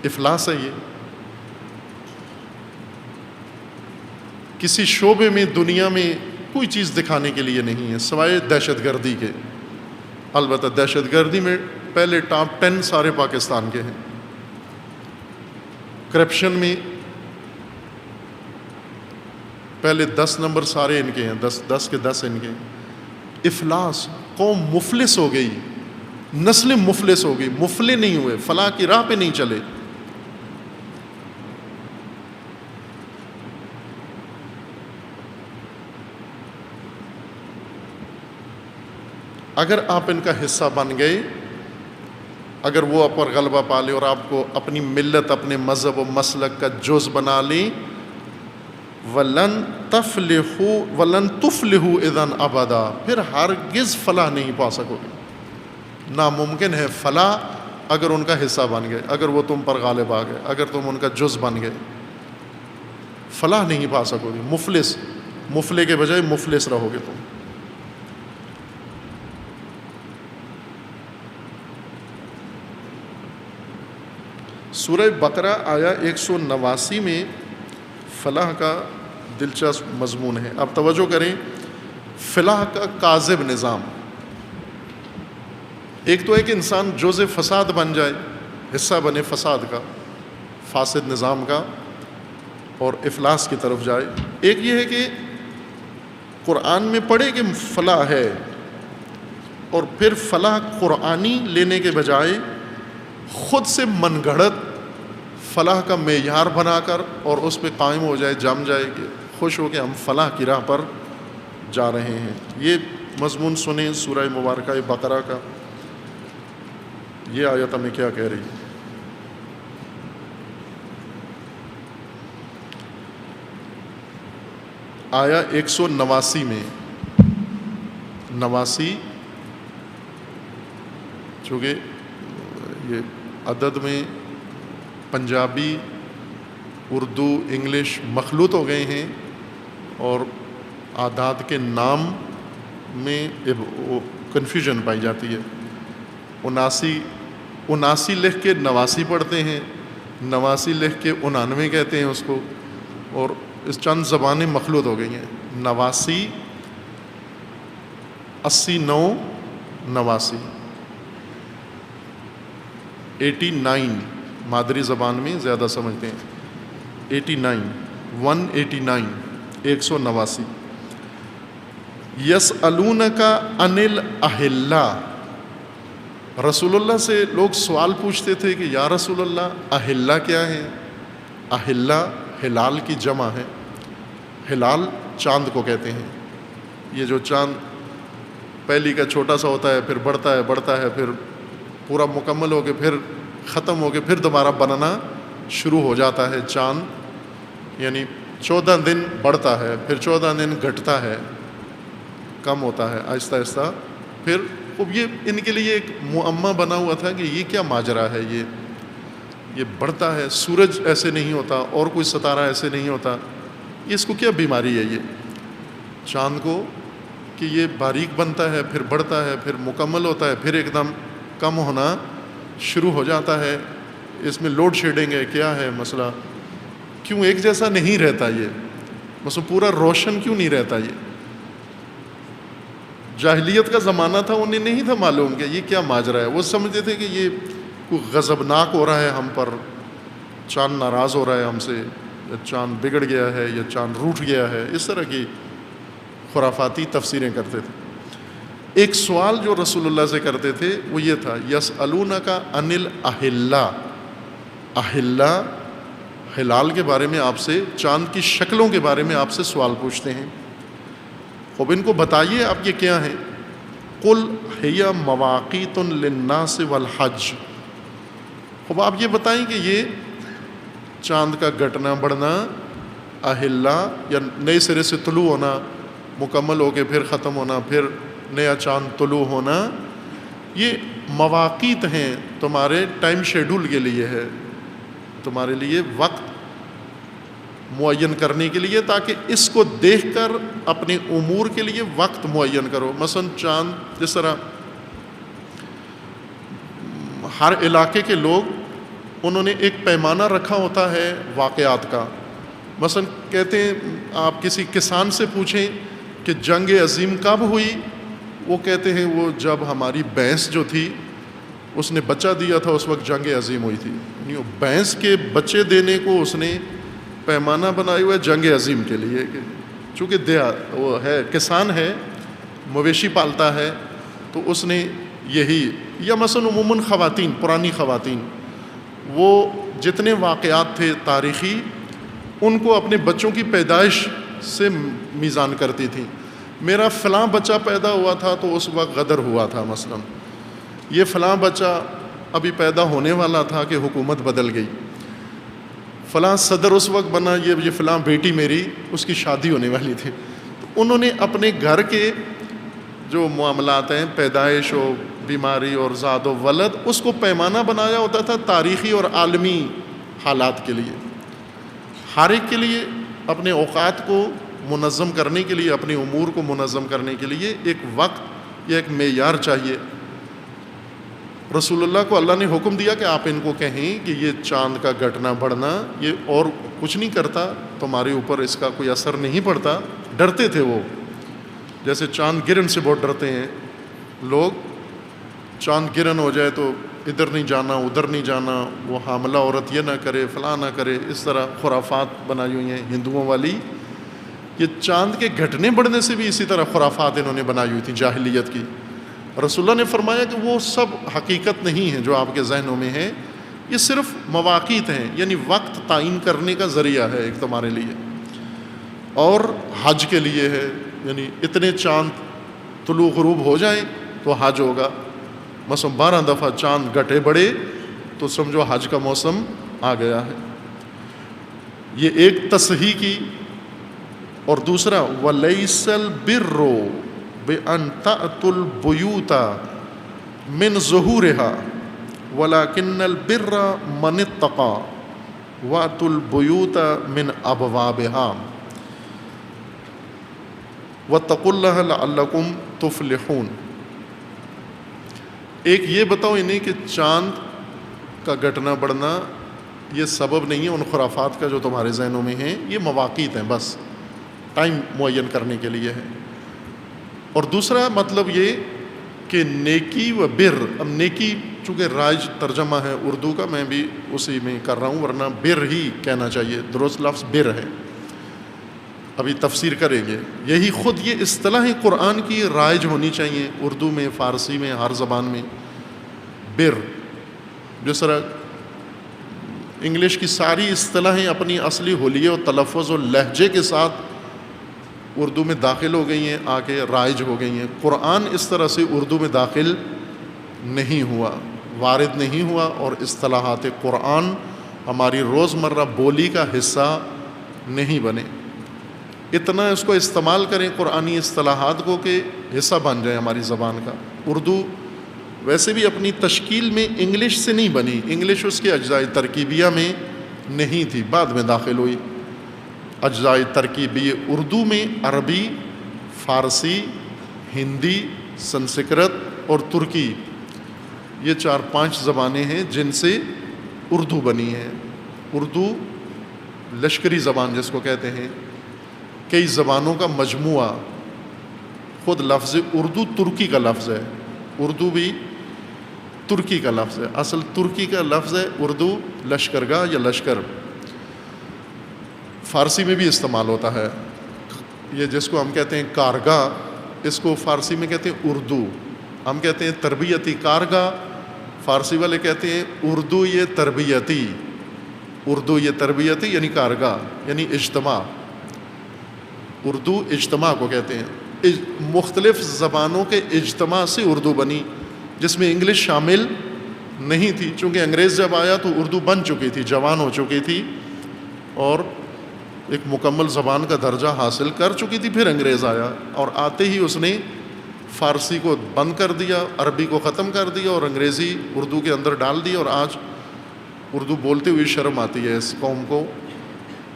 افلاس ہے یہ. کسی شعبے میں دنیا میں کوئی چیز دکھانے کے لیے نہیں ہے سوائے دہشت گردی کے. البتہ دہشت گردی میں پہلے ٹاپ 10 سارے پاکستان کے ہیں. کرپشن میں پہلے 10 نمبر سارے ان کے ہیں، 10 کے 10 ان کے ہیں. افلاس، قوم مفلس ہو گئی، نسلیں مفلس ہو گئی، مفلح نہیں ہوئے، فلاح کی راہ پہ نہیں چلے. اگر آپ ان کا حصہ بن گئے، اگر وہ آپ پر غلبہ پا لے اور آپ کو اپنی ملت، اپنے مذہب و مسلک کا جز بنا لیں، وَلَن تُفْلِحُوا اِذًا أَبَدًا، پھر ہرگز فلاح نہیں پا سکو گے. ناممکن ہے فلاح اگر ان کا حصہ بن گئے، اگر وہ تم پر غالب آ گئے، اگر تم ان کا جز بن گئے، فلاح نہیں پا سکو گے. مفلس، مفلح کے بجائے مفلس رہو گے تم. سورہ بقرہ آیا 189 میں فلاح کا دلچسپ مضمون ہے. اب توجہ کریں، فلاح کا کاذب نظام. ایک تو ایک انسان جزء فساد بن جائے، حصہ بنے فساد کا، فاسد نظام کا، اور افلاس کی طرف جائے. ایک یہ ہے کہ قرآن میں پڑھے کہ فلاح ہے، اور پھر فلاح قرآنی لینے کے بجائے خود سے من گھڑت فلاح کا معیار بنا کر اور اس پہ قائم ہو جائے، جم جائے کہ خوش ہو کہ ہم فلاح کی راہ پر جا رہے ہیں. یہ مضمون سنیں سورہ مبارکہ بقرہ کا. یہ آیت ہمیں کیا کہہ رہی ہے؟ آیا 189 میں، 89 چونکہ یہ عدد میں پنجابی، اردو، انگلش مخلوط ہو گئے ہیں، اور اعداد کے نام میں کنفیوژن پائی جاتی ہے. 79 لکھ کے 89 پڑھتے ہیں، 89 لکھ کے 99 کہتے ہیں اس کو، اور اس چند زبانیں مخلوط ہو گئی ہیں. 89، 89، 89، 89 مادری زبان میں زیادہ سمجھتے ہیں. 89، 189، 189. یسألونک عن الاحلہ، رسول اللہ سے لوگ سوال پوچھتے تھے کہ یا رسول اللہ اہلہ کیا ہے؟ اہلہ ہلال کی جمع ہے، ہلال چاند کو کہتے ہیں۔ یہ جو چاند پہلی کا چھوٹا سا ہوتا ہے، پھر بڑھتا ہے، پھر پورا مکمل ہو کے پھر ختم ہو کے پھر دوبارہ بننا شروع ہو جاتا ہے چاند، یعنی 14 دن بڑھتا ہے، پھر 14 دن گھٹتا ہے، کم ہوتا ہے آہستہ آہستہ۔ پھر اب یہ ان کے لیے ایک معمہ بنا ہوا تھا کہ یہ کیا ماجرا ہے، یہ بڑھتا ہے، سورج ایسے نہیں ہوتا اور کوئی ستارہ ایسے نہیں ہوتا، اس کو کیا بیماری ہے یہ چاند کو کہ یہ باریک بنتا ہے، پھر بڑھتا ہے، پھر مکمل ہوتا ہے، پھر ایک دم کم ہونا شروع ہو جاتا ہے، اس میں لوڈ شیڈنگ ہے، کیا ہے مسئلہ، کیوں ایک جیسا نہیں رہتا یہ، مثلا پورا روشن کیوں نہیں رہتا؟ یہ جاہلیت کا زمانہ تھا، انہیں نہیں تھا معلوم کہ یہ کیا ماجرا ہے، وہ سمجھتے تھے کہ یہ کوئی غضبناک ہو رہا ہے ہم پر، چاند ناراض ہو رہا ہے ہم سے، یا چاند بگڑ گیا ہے، یا چاند روٹھ گیا ہے، اس طرح کی خرافاتی تفسیریں کرتے تھے۔ ایک سوال جو رسول اللہ سے کرتے تھے وہ یہ تھا، یسألونک عن الاہلہ، اہلہ ہلال کے بارے میں آپ سے، چاند کی شکلوں کے بارے میں آپ سے سوال پوچھتے ہیں۔ اب ان کو بتائیے آپ یہ کیا ہیں؟ قل ہی مواقیت للناس والحج، اب آپ یہ بتائیں کہ یہ چاند کا گھٹنا بڑھنا، اہلہ یا نئے سرے سے طلوع ہونا، مکمل ہو کے پھر ختم ہونا، پھر نیا چاند طلوع ہونا، یہ مواقیت ہیں، تمہارے ٹائم شیڈول کے لیے ہے، تمہارے لیے وقت معین کرنے کے لیے، تاکہ اس کو دیکھ کر اپنے امور کے لیے وقت معین کرو۔ مثلا چاند، جس طرح ہر علاقے کے لوگ انہوں نے ایک پیمانہ رکھا ہوتا ہے واقعات کا، مثلا کہتے ہیں آپ کسی کسان سے پوچھیں کہ جنگ عظیم کب ہوئی، وہ کہتے ہیں وہ جب ہماری بھینس جو تھی اس نے بچہ دیا تھا اس وقت جنگ عظیم ہوئی تھی، یعنی بھینس کے بچے دینے کو اس نے پیمانہ بنایا ہوا ہے جنگ عظیم کے لیے، کہ چونکہ وہ ہے کسان ہے، مویشی پالتا ہے، تو اس نے یہی، یا مثلا عموماً خواتین، پرانی خواتین، وہ جتنے واقعات تھے تاریخی ان کو اپنے بچوں کی پیدائش سے میزان کرتی تھیں۔ میرا فلاں بچہ پیدا ہوا تھا تو اس وقت غدر ہوا تھا، مثلا یہ فلاں بچہ ابھی پیدا ہونے والا تھا کہ حکومت بدل گئی، فلاں صدر اس وقت بنا، یہ فلاں بیٹی میری اس کی شادی ہونے والی تھی۔ تو انہوں نے اپنے گھر کے جو معاملات ہیں، پیدائش و بیماری اور زاد و ولد، اس کو پیمانہ بنایا ہوتا تھا تاریخی اور عالمی حالات کے لیے۔ ہر ایک کے لیے اپنے اوقات کو منظم کرنے کے لیے، اپنے امور کو منظم کرنے کے لیے ایک وقت یا ایک معیار چاہیے۔ رسول اللہ کو اللہ نے حکم دیا کہ آپ ان کو کہیں کہ یہ چاند کا گھٹنا بڑھنا یہ اور کچھ نہیں کرتا، تمہارے اوپر اس کا کوئی اثر نہیں پڑتا۔ ڈرتے تھے وہ، جیسے چاند گرہن سے بہت ڈرتے ہیں لوگ، چاند گرہن ہو جائے تو ادھر نہیں جانا ادھر نہیں جانا، وہ حاملہ عورت یہ نہ کرے فلاں نہ کرے، اس طرح خرافات بنائی ہوئی ہیں ہندوؤں والی۔ یہ چاند کے گھٹنے بڑھنے سے بھی اسی طرح خرافات انہوں نے بنائی ہوئی تھی جاہلیت کی۔ رسول اللہ نے فرمایا کہ وہ سب حقیقت نہیں ہیں جو آپ کے ذہنوں میں ہیں، یہ صرف مواقیت ہیں، یعنی وقت تعین کرنے کا ذریعہ ہے ایک تمہارے لیے، اور حج کے لیے ہے، یعنی اتنے چاند طلوع غروب ہو جائیں تو حج ہوگا۔ مثلا 12 دفعہ چاند گھٹے بڑھے تو سمجھو حج کا موسم آ گیا ہے۔ یہ ایک تصحیح کی، اور دوسرا وَلَيْسَ الْبِرُّ بِأَن تَأْتُوا الْبُيُوتَ مِنْ ظُهُورِهَا وَلَكِنَّ الْبِرَّ مَنِ اتَّقَى وَأْتُوا الْبُيُوتَ مِنْ أَبْوَابِهَا وَاتَّقُوا اللَّهَ لَعَلَّكُمْ تُفْلِحُونَ۔ ایک یہ بتاؤ انہیں کہ چاند کا گھٹنا بڑھنا یہ سبب نہیں ہے ان خرافات کا جو تمہارے ذہنوں میں ہیں، یہ مواقیت ہیں، بس ٹائم معین کرنے کے لیے ہے۔ اور دوسرا مطلب یہ کہ نیکی و بر، اب نیکی چونکہ رائج ترجمہ ہے اردو کا، میں بھی اسی میں کر رہا ہوں، ورنہ بر ہی کہنا چاہیے، درست لفظ بر ہے، ابھی تفسیر کریں گے۔ یہی خود یہ اصطلاح قرآن کی رائج ہونی چاہیے، اردو میں، فارسی میں، ہر زبان میں، بر، جس طرح انگلش کی ساری اصطلاحیں اپنی اصلی حلیے و تلفظ و لہجے کے ساتھ اردو میں داخل ہو گئی ہیں، آ کے رائج ہو گئی ہیں، قرآن اس طرح سے اردو میں داخل نہیں ہوا، وارد نہیں ہوا، اور اصطلاحات قرآن ہماری روزمرہ بولی کا حصہ نہیں بنے۔ اتنا اس کو استعمال کریں قرآنی اصطلاحات کو کہ حصہ بن جائے ہماری زبان کا۔ اردو ویسے بھی اپنی تشکیل میں انگلش سے نہیں بنی، انگلش اس کے اجزاء ترکیبیہ میں نہیں تھی، بعد میں داخل ہوئی۔ اجزاء ترکیبی اردو میں عربی، فارسی، ہندی، سنسکرت اور ترکی، یہ 4-5 زبانیں ہیں جن سے اردو بنی ہے۔ اردو لشکری زبان جس کو کہتے ہیں، کئی زبانوں کا مجموعہ۔ خود لفظ اردو ترکی کا لفظ ہے، اردو بھی ترکی کا لفظ ہے، اصل ترکی کا لفظ ہے اردو، لشکرگاہ یا لشکر۔ فارسی میں بھی استعمال ہوتا ہے، یہ جس کو ہم کہتے ہیں کارگاہ، اس کو فارسی میں کہتے ہیں اردو۔ ہم کہتے ہیں تربیتی کارگاہ، فارسی والے کہتے ہیں اردو یہ تربیتی، اردو یہ تربیتی یعنی کارگاہ یعنی اجتماع۔ اردو اجتماع کو کہتے ہیں، مختلف زبانوں کے اجتماع سے اردو بنی، جس میں انگلش شامل نہیں تھی، چونکہ انگریز جب آیا تو اردو بن چکی تھی، جوان ہو چکی تھی اور ایک مکمل زبان کا درجہ حاصل کر چکی تھی۔ پھر انگریز آیا اور آتے ہی اس نے فارسی کو بند کر دیا، عربی کو ختم کر دیا اور انگریزی اردو کے اندر ڈال دی، اور آج اردو بولتے ہوئے شرم آتی ہے اس قوم کو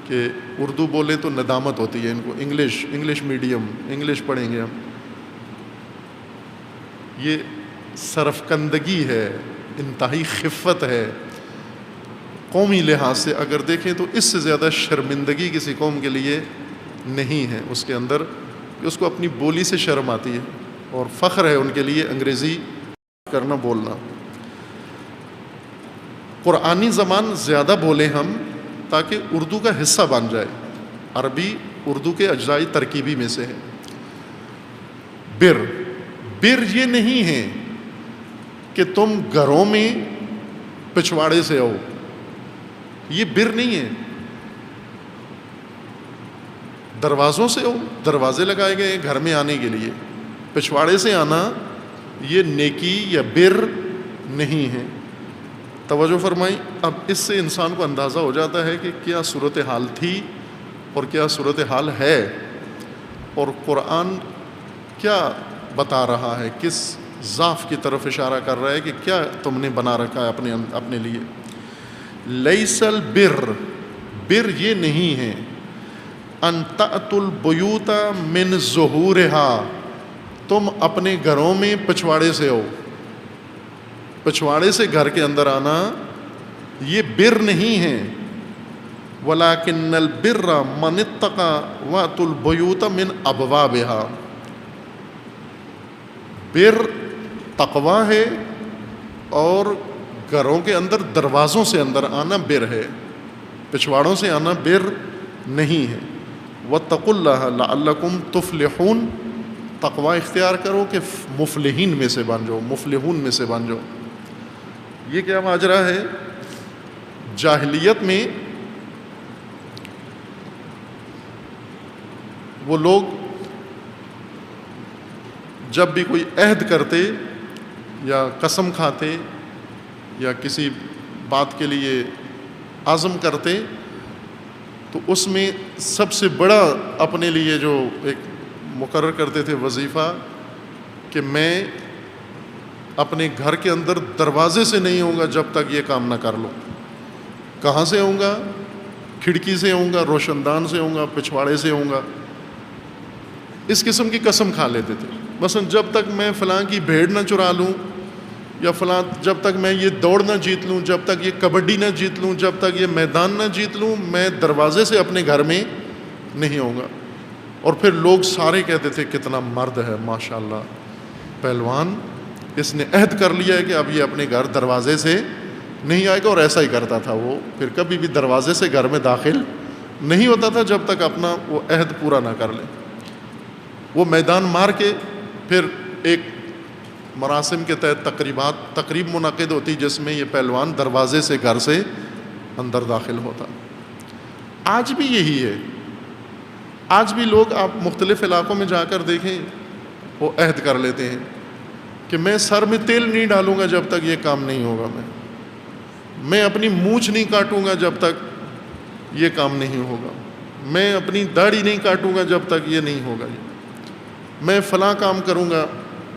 کہ اردو بولے تو ندامت ہوتی ہے ان کو، انگلش میڈیم، انگلش پڑھیں گے ہم۔ یہ سرفکندگی ہے، انتہائی خفت ہے۔ قومی لحاظ سے اگر دیکھیں تو اس سے زیادہ شرمندگی کسی قوم کے لیے نہیں ہے اس کے اندر، کہ اس کو اپنی بولی سے شرم آتی ہے، اور فخر ہے ان کے لیے انگریزی کرنا، بولنا۔ قرآنی زبان زیادہ بولیں ہم تاکہ اردو کا حصہ بن جائے۔ عربی اردو کے اجزاء ترکیبی میں سے ہے۔ بر یہ نہیں ہے کہ تم گھروں میں پچھواڑے سے آؤ، یہ بر نہیں ہے۔ دروازوں سے آؤ، دروازے لگائے گئے گھر میں آنے کے لیے، پچھواڑے سے آنا یہ نیکی یا بر نہیں ہے۔ توجہ فرمائی۔ اب اس سے انسان کو اندازہ ہو جاتا ہے کہ کیا صورتحال تھی اور کیا صورتحال ہے، اور قرآن کیا بتا رہا ہے، کس ضعف کی طرف اشارہ کر رہا ہے کہ کیا تم نے بنا رکھا ہے اپنے لیے۔ لیس البر یہ نہیں ہے ان تأتوا البیوت من ظہورہا، تم اپنے گھروں میں پچھواڑے سے ہو، پچھواڑے سے گھر کے اندر آنا یہ بر نہیں ہے۔ وَلَكِنَّ الْبِرَّ مَنِ اتَّقَى وَأْتُوا الْبُيُوتَ مِنْ أَبْوَابِهَا، بر تقوی ہے اور گھروں کے اندر دروازوں سے اندر آنا بر ہے، پچھواڑوں سے آنا بر نہیں ہے۔ وَاتَّقُوا اللَّهَ لَعَلَّكُمْ تُفْلِحُونَ، تقوی اختیار کرو کہ مفلحین میں سے بن جاؤ، مفلحون میں سے بن جاؤ۔ یہ کیا ماجرا ہے؟ جاہلیت میں وہ لوگ جب بھی کوئی عہد کرتے یا قسم کھاتے یا کسی بات کے لیے عزم کرتے تو اس میں سب سے بڑا اپنے لیے جو ایک مقرر کرتے تھے وظیفہ کہ میں اپنے گھر کے اندر دروازے سے نہیں ہوں گا جب تک یہ کام نہ کر لوں۔ کہاں سے ہوں گا؟ کھڑکی سے ہوں گا، روشن دان سے ہوں گا، پچھواڑے سے ہوں گا۔ اس قسم کی قسم کھا لیتے تھے، مثلا جب تک میں فلاں کی بھیڑ نہ چرا لوں، یا فلاں جب تک میں یہ دوڑ نہ جیت لوں، جب تک یہ کبڈی نہ جیت لوں، جب تک یہ میدان نہ جیت لوں، میں دروازے سے اپنے گھر میں نہیں ہوں گا۔ اور پھر لوگ سارے کہتے تھے کتنا مرد ہے ماشاءاللہ، پہلوان، اس نے عہد کر لیا ہے کہ اب یہ اپنے گھر دروازے سے نہیں آئے گا، اور ایسا ہی کرتا تھا وہ، پھر کبھی بھی دروازے سے گھر میں داخل نہیں ہوتا تھا جب تک اپنا وہ عہد پورا نہ کر لے۔ وہ میدان مار کے پھر ایک مراسم کے تحت تقریب منعقد ہوتی جس میں یہ پہلوان دروازے سے گھر سے اندر داخل ہوتا. آج بھی یہی ہے. آج بھی لوگ آپ مختلف علاقوں میں جا کر دیکھیں وہ عہد کر لیتے ہیں کہ میں سر میں تیل نہیں ڈالوں گا جب تک یہ کام نہیں ہوگا, میں اپنی مونچھ نہیں کاٹوں گا جب تک یہ کام نہیں ہوگا, میں اپنی داڑھی نہیں کاٹوں گا جب تک یہ نہیں ہوگا, میں فلاں کام کروں گا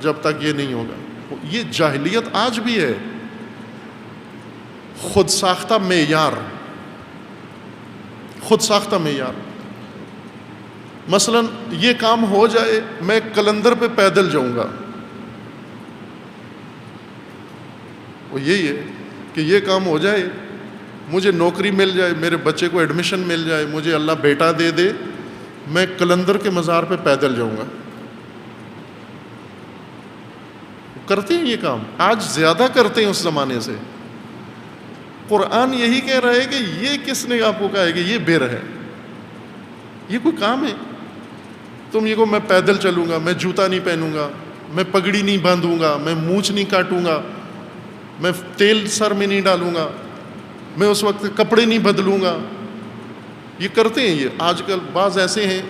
جب تک یہ نہیں ہوگا. یہ جاہلیت آج بھی ہے. خود ساختہ معیار, خود ساختہ معیار. مثلا یہ کام ہو جائے میں قلندر پہ پیدل جاؤں گا. وہ یہی ہے کہ یہ کام ہو جائے, مجھے نوکری مل جائے, میرے بچے کو ایڈمیشن مل جائے, مجھے اللہ بیٹا دے دے, میں قلندر کے مزار پہ پیدل جاؤں گا. کرتے ہیں یہ کام, آج زیادہ کرتے ہیں اس زمانے سے. قرآن یہی کہہ رہا ہے کہ یہ کس نے آپ کو کہا ہے کہ یہ بر ہے, یہ کوئی کام ہے؟ تم یہ کو میں پیدل چلوں گا, میں جوتا نہیں پہنوں گا, میں پگڑی نہیں باندھوں گا, میں مونچھ نہیں کاٹوں گا, میں تیل سر میں نہیں ڈالوں گا, میں اس وقت کپڑے نہیں بدلوں گا. یہ کرتے ہیں. یہ آج کل بعض ایسے ہیں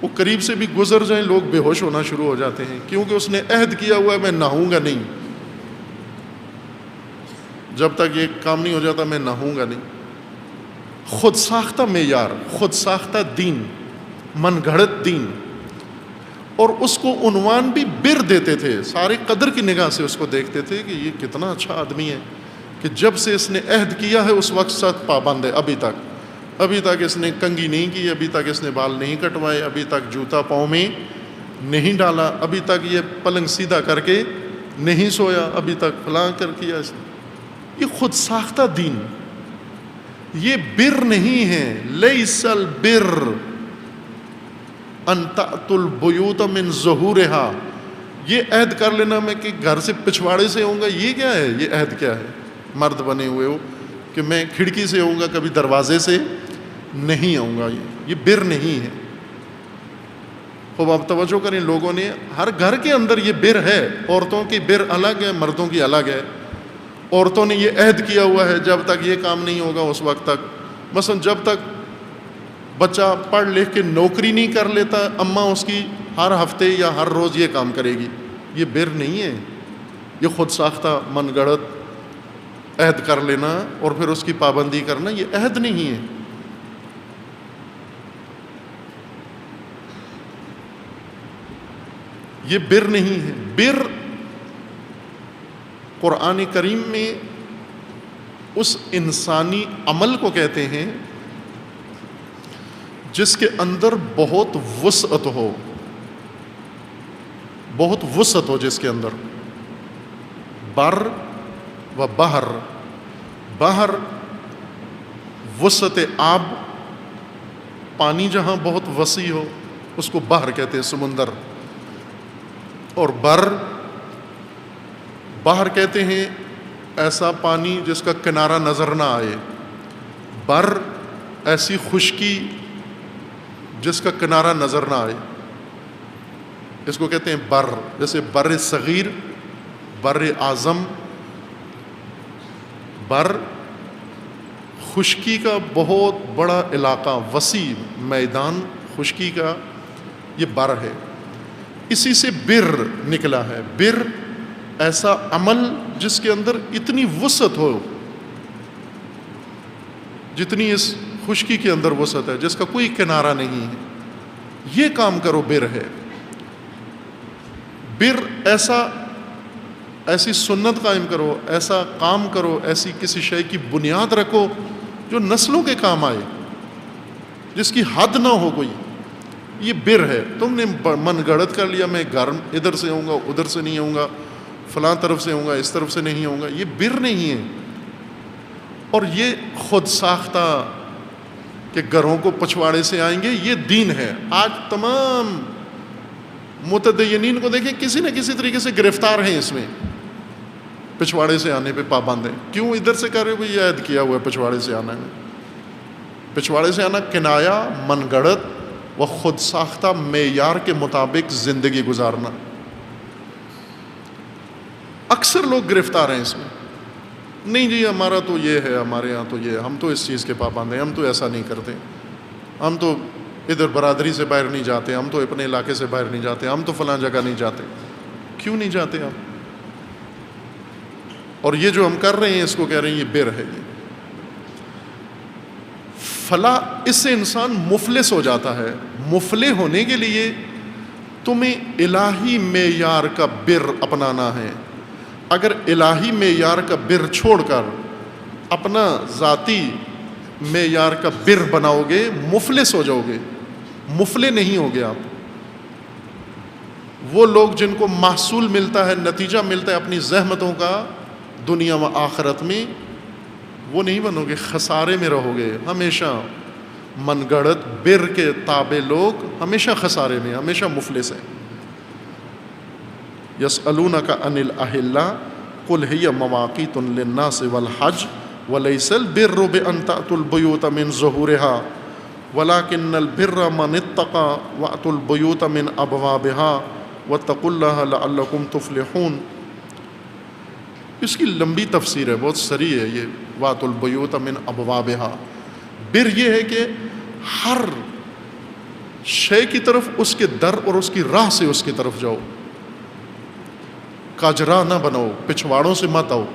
وہ قریب سے بھی گزر جائیں لوگ بے ہوش ہونا شروع ہو جاتے ہیں, کیونکہ اس نے عہد کیا ہوا ہے میں نہاؤں گا نہیں, جب تک یہ کام نہیں ہو جاتا میں نہاؤں گا نہیں. خود ساختہ معیار, خود ساختہ دین, من گھڑت دین. اور اس کو عنوان بھی بر دیتے تھے, سارے قدر کی نگاہ سے اس کو دیکھتے تھے کہ یہ کتنا اچھا آدمی ہے کہ جب سے اس نے عہد کیا ہے اس وقت سخت پابند ہے. ابھی تک اس نے کنگھی نہیں کی, ابھی تک اس نے بال نہیں کٹوائے, ابھی تک جوتا پاؤں میں نہیں ڈالا, ابھی تک یہ پلنگ سیدھا کر کے نہیں سویا, ابھی تک فلاں کر کیا اس نے. یہ خود ساختہ دین, یہ بر نہیں ہے. لیس البر ان تأتوا البیوت من ظہورہا. یہ عہد کر لینا میں کہ گھر سے پچھواڑے سے آؤں گا, یہ کیا ہے؟ یہ عہد کیا ہے؟ مرد بنے ہوئے ہو کہ میں کھڑکی سے آؤں گا, کبھی دروازے سے نہیں آؤں گا, یہ بر نہیں ہے. خوب آپ توجہ کریں, لوگوں نے ہر گھر کے اندر یہ بر ہے. عورتوں کی بر الگ ہے, مردوں کی الگ ہے. عورتوں نے یہ عہد کیا ہوا ہے جب تک یہ کام نہیں ہوگا اس وقت تک. مثلا جب تک بچہ پڑھ لکھ کے نوکری نہیں کر لیتا, اماں اس کی ہر ہفتے یا ہر روز یہ کام کرے گی. یہ بر نہیں ہے, یہ خود ساختہ من گڑت عہد کر لینا اور پھر اس کی پابندی کرنا, یہ عہد نہیں ہے. یہ بر نہیں ہے. بر قرآن کریم میں اس انسانی عمل کو کہتے ہیں جس کے اندر بہت وسعت ہو, بہت وسعت ہو جس کے اندر. بر و بحر, بحر وسعت آب, پانی جہاں بہت وسیع ہو اس کو بحر کہتے ہیں, سمندر. اور بحر کہتے ہیں ایسا پانی جس کا کنارہ نظر نہ آئے. بر ایسی خشکی جس کا کنارہ نظر نہ آئے, اس کو کہتے ہیں بر. جیسے بر صغیر, بر اعظم. بر خشکی کا بہت بڑا علاقہ, وسیع میدان خشکی کا, یہ بر ہے. اسی سے بر نکلا ہے. بر ایسا عمل جس کے اندر اتنی وسعت ہو جتنی اس خشکی کے اندر وسعت ہے, جس کا کوئی کنارہ نہیں ہے. یہ کام کرو, بر ہے. بر ایسی سنت قائم کرو, ایسا کام کرو, ایسی کسی شے کی بنیاد رکھو جو نسلوں کے کام آئے, جس کی حد نہ ہو کوئی. یہ بر ہے. تم نے من گڑت کر لیا میں گھر ادھر سے آؤں گا, ادھر سے نہیں آؤں گا, فلاں طرف سے آؤں گا, اس طرف سے نہیں آؤں گا, یہ بر نہیں ہے. اور یہ خود ساختہ کہ گھروں کو پچھواڑے سے آئیں گے, یہ دین ہے. آج تمام متدینین کو دیکھیں کسی نہ کسی طریقے سے گرفتار ہیں اس میں, پچھواڑے سے آنے پہ پابند ہیں. کیوں ادھر سے کر رہے ہو؟ یہ عہد کیا ہوا ہے پچھواڑے سے آنا ہے. پچھواڑے سے آنا کنایا, من گڑت و خود ساختہ معیار کے مطابق زندگی گزارنا. اکثر لوگ گرفتار ہیں اس میں، نہیں جی ہمارا تو یہ ہے، ہمارے یہاں تو یہ، ہم تو اس چیز کے پابند ہیں، ہم تو ایسا نہیں کرتے، ہم تو ادھر برادری سے باہر نہیں جاتے، ہم تو اپنے علاقے سے باہر نہیں جاتے، ہم تو فلاں جگہ نہیں جاتے۔ کیوں نہیں جاتے آپ؟ اور یہ جو ہم کر رہے ہیں اس کو کہہ رہے ہیں یہ بر ہے۔ یہ فلاح، اس سے انسان مفلس ہو جاتا ہے۔ مفلح ہونے کے لیے تمہیں الہی معیار کا بر اپنانا ہے۔ اگر الہی معیار کا بر چھوڑ کر اپنا ذاتی معیار کا بر بناؤ گے، مفلس ہو جاؤ گے، مفلح نہیں ہوگے آپ۔ وہ لوگ جن کو محصول ملتا ہے، نتیجہ ملتا ہے اپنی زحمتوں کا دنیا و آخرت میں، وہ نہیں بنو گے، خسارے میں رہو گے ہمیشہ۔ من گڑت بر کے تابع لوگ ہمیشہ خسارے میں، ہمیشہ مفلس ہیں۔ یسألونک عن الأہلہ قل ہی مواقیت للناس والحج ولیس البر بأن تأتوا البیوت من ظہورها ولکن البر من اتقى وأتوا البیوت من ابوابها واتقوا اللہ لعلکم تفلحون۔ اس کی لمبی تفسیر ہے، بہت سری ہے یہ وَأْتُوا الْبُيُوتَ مِنْ أَبْوَابِهَا۔ بر یہ ہے کہ ہر شے کی طرف اس کے در اور اس کی راہ سے اس کی طرف جاؤ، کاجرا نہ بنو، پچھواڑوں سے مت آؤ۔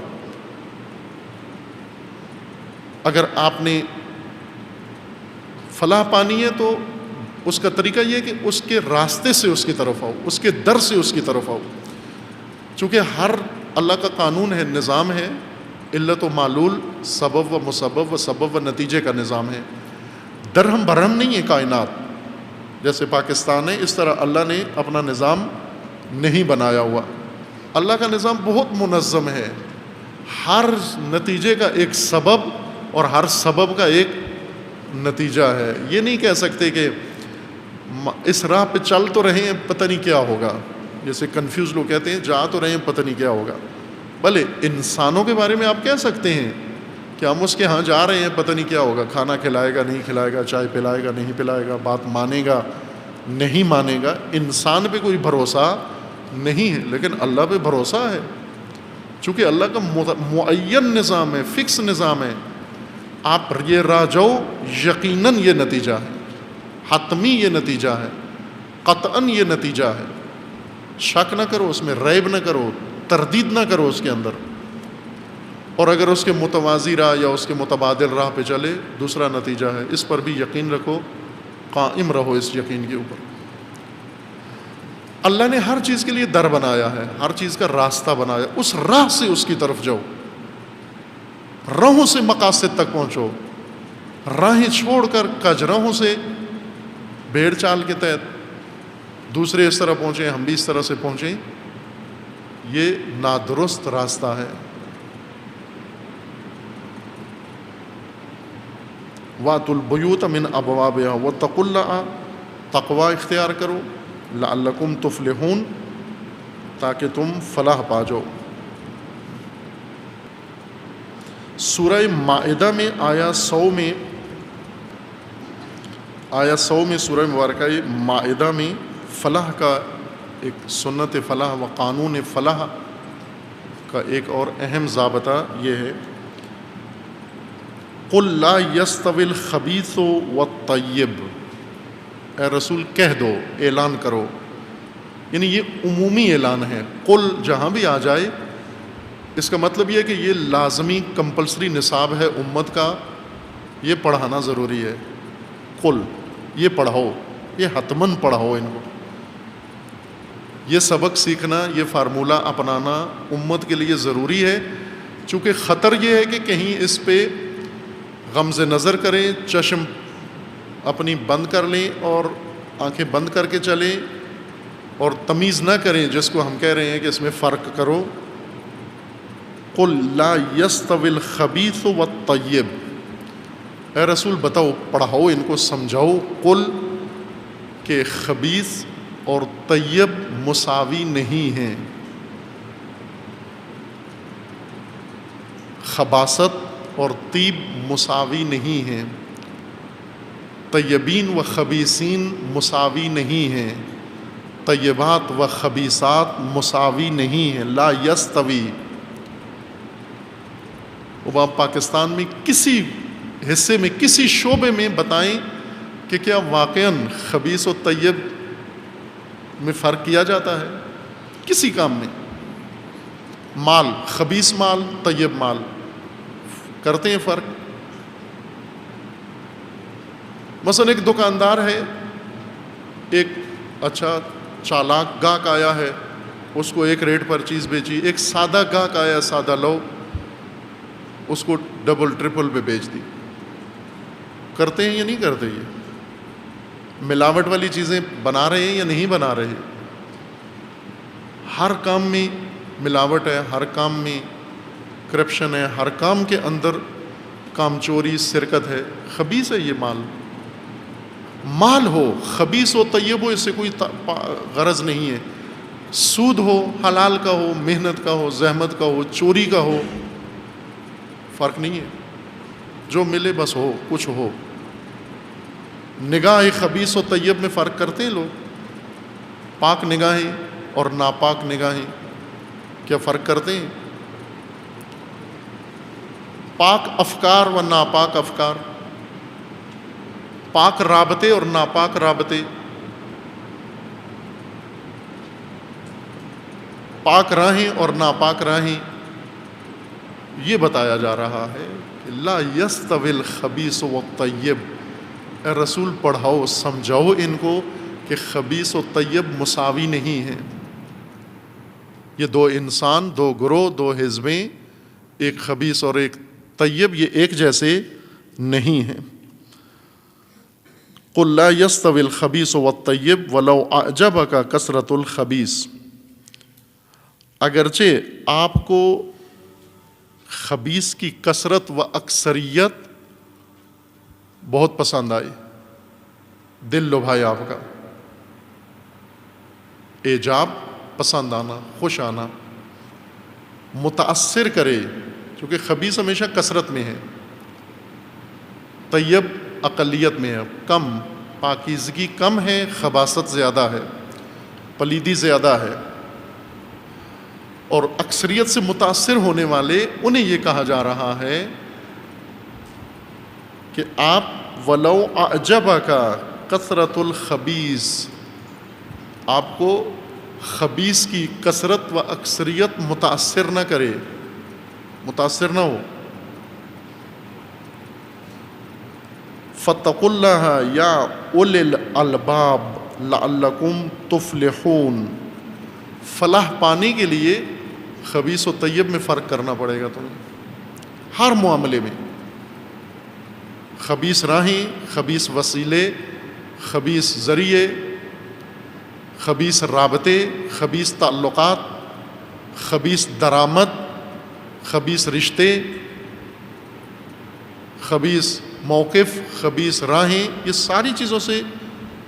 اگر آپ نے فلاح پانی ہے تو اس کا طریقہ یہ ہے کہ اس کے راستے سے اس کی طرف آؤ، اس کے در سے اس کی طرف آؤ۔ چونکہ ہر اللہ کا قانون ہے، نظام ہے، علت و معلول، سبب و مسبب و سبب و نتیجے کا نظام ہے۔ درہم برہم نہیں ہے کائنات، جیسے پاکستان ہے اس طرح اللہ نے اپنا نظام نہیں بنایا ہوا۔ اللہ کا نظام بہت منظم ہے، ہر نتیجے کا ایک سبب اور ہر سبب کا ایک نتیجہ ہے۔ یہ نہیں کہہ سکتے کہ اس راہ پہ چل تو رہے ہیں پتہ نہیں کیا ہوگا، جیسے کنفیوز لوگ کہتے ہیں جا تو رہے ہیں پتہ نہیں کیا ہوگا۔ بھلے انسانوں کے بارے میں آپ کہہ سکتے ہیں کہ ہم اس کے ہاں جا رہے ہیں پتہ نہیں کیا ہوگا، کھانا کھلائے گا نہیں کھلائے گا، چائے پلائے گا نہیں پلائے گا، بات مانے گا نہیں مانے گا۔ انسان پہ کوئی بھروسہ نہیں ہے، لیکن اللہ پہ بھروسہ ہے، چونکہ اللہ کا معین نظام ہے، فکس نظام ہے۔ آپ یہ راہ جاؤ، یقیناً یہ نتیجہ ہے، حتمی یہ نتیجہ ہے، قطعاً یہ نتیجہ ہے۔ شک نہ کرو اس میں، ریب نہ کرو، تردید نہ کرو اس کے اندر۔ اور اگر اس کے متوازی راہ یا اس کے متبادل راہ پہ چلے، دوسرا نتیجہ ہے۔ اس پر بھی یقین رکھو، قائم رہو اس یقین کے اوپر۔ اللہ نے ہر چیز کے لیے در بنایا ہے، ہر چیز کا راستہ بنایا، اس راہ سے اس کی طرف جاؤ، راہوں سے مقاصد تک پہنچو۔ راہیں چھوڑ کر کجراہوں سے بھیڑ چال کے تحت دوسرے اس طرح پہنچیں، ہم بھی اس طرح سے پہنچیں، یہ نادرست راستہ ہے۔ وَأْتُوا الْبُيُوتَ مِنْ أَبْوَابِهَا وَاتَّقُوا اللَّهَ، تقوی اختیار کرو، لَعَلَّكُمْ تُفْلِحُونَ، تاکہ تم فلاح پا جاؤ۔ سورہ مائدہ میں آیا 100 میں سورہ مبارکہ مائدہ میں فلاح کا ایک سنت فلاح و قانون فلاح کا ایک اور اہم ضابطہ یہ ہے، قُلْ لَا يَسْتَوِي الْخَبِيثُ وَالطَّيِّبُ، اے رسول کہہ دو، اعلان کرو، یعنی یہ عمومی اعلان ہے۔ قل جہاں بھی آ جائے، اس کا مطلب یہ ہے کہ یہ لازمی کمپلسری نصاب ہے امت کا، یہ پڑھانا ضروری ہے۔ قل، یہ پڑھاؤ، یہ حتماً پڑھاؤ ان کو۔ یہ سبق سیکھنا، یہ فارمولہ اپنانا امت کے لیے ضروری ہے، چونکہ خطر یہ ہے کہ کہیں اس پہ غمز نظر کریں، چشم اپنی بند کر لیں اور آنکھیں بند کر کے چلیں اور تمیز نہ کریں، جس کو ہم کہہ رہے ہیں کہ اس میں فرق کرو۔ قل لا یستوی الخبیث والطیب، اے رسول بتاؤ، پڑھاؤ ان کو، سمجھاؤ، قل کہ خبیث اور طیب مساوی نہیں ہیں، خباثت اور طیب مساوی نہیں ہیں، طیبین و خبیثین مساوی نہیں ہیں۔ طیبات و خبیثات مساوی نہیں ہیں، لا یستوی۔ اب آپ پاکستان میں کسی حصے میں، کسی شعبے میں بتائیں کہ کیا واقعاً خبیث و طیب میں فرق کیا جاتا ہے؟ کسی کام میں، مال، خبیث مال، طیب مال، کرتے ہیں فرق؟ مثلا ایک دکاندار ہے، ایک اچھا چالاک گاہک آیا ہے، اس کو ایک ریٹ پر چیز بیچی، ایک سادہ گاہک آیا، سادہ لو، اس کو ڈبل ٹرپل پہ بیچ دی۔ کرتے ہیں یا نہیں کرتے؟ یہ ملاوٹ والی چیزیں بنا رہے ہیں یا نہیں بنا رہے؟ ہر کام میں ملاوٹ ہے، ہر کام میں کرپشن ہے، ہر کام کے اندر کام چوری، شرکت ہے، خبیث ہے یہ مال۔ مال ہو، خبیث ہو، طیب ہو، اس سے کوئی غرض نہیں ہے۔ سود ہو، حلال کا ہو، محنت کا ہو، زحمت کا ہو، چوری کا ہو، فرق نہیں ہے، جو ملے بس ہو، کچھ ہو۔ نگاہ خبیث و طیب میں فرق کرتے ہیں لوگ؟ پاک نگاہیں اور ناپاک نگاہیں کیا فرق کرتے ہیں؟ پاک افکار و ناپاک افکار، پاک رابطے اور ناپاک رابطے، پاک راہیں اور ناپاک راہیں، یہ بتایا جا رہا ہے کہ لا یستوی الخبیث والطیب۔ اے رسول پڑھاؤ، سمجھاؤ ان کو کہ خبیث و طیب مساوی نہیں ہیں۔ یہ دو انسان، دو گروہ، دو حزبیں، ایک خبیث اور ایک طیب، یہ ایک جیسے نہیں ہیں۔ قل لا یستوی الخبیث والطیب ولو اعجبک کثرت الخبیث۔ اگرچہ آپ کو خبیث کی کثرت و اکثریت بہت پسند آئی، دل لبھائے آپ کا، اعجاب، پسند آنا، خوش آنا، متاثر کرے، کیونکہ خبیث ہمیشہ کثرت میں ہے، طیب اقلیت میں ہے، کم، پاکیزگی کم ہے، خباثت زیادہ ہے، پلیدی زیادہ ہے، اور اکثریت سے متاثر ہونے والے انہیں یہ کہا جا رہا ہے کہ آپ ولو اعجبک کثرت الخبیث، آپ کو خبیث کی کثرت و اکثریت متاثر نہ کرے، متاثر نہ ہو۔ فاتقوا اللہ یا اولی الالباب لعلکم تفلحون۔ فلاح پانے کے لیے خبیث و طیب میں فرق کرنا پڑے گا تمہیں، ہر معاملے میں۔ خبیث راہیں، خبیث وسیلے، خبیث ذریعے، خبیث رابطے، خبیث تعلقات، خبیث درآمد، خبیث رشتے، خبیث موقف، خبیث راہیں، یہ ساری چیزوں سے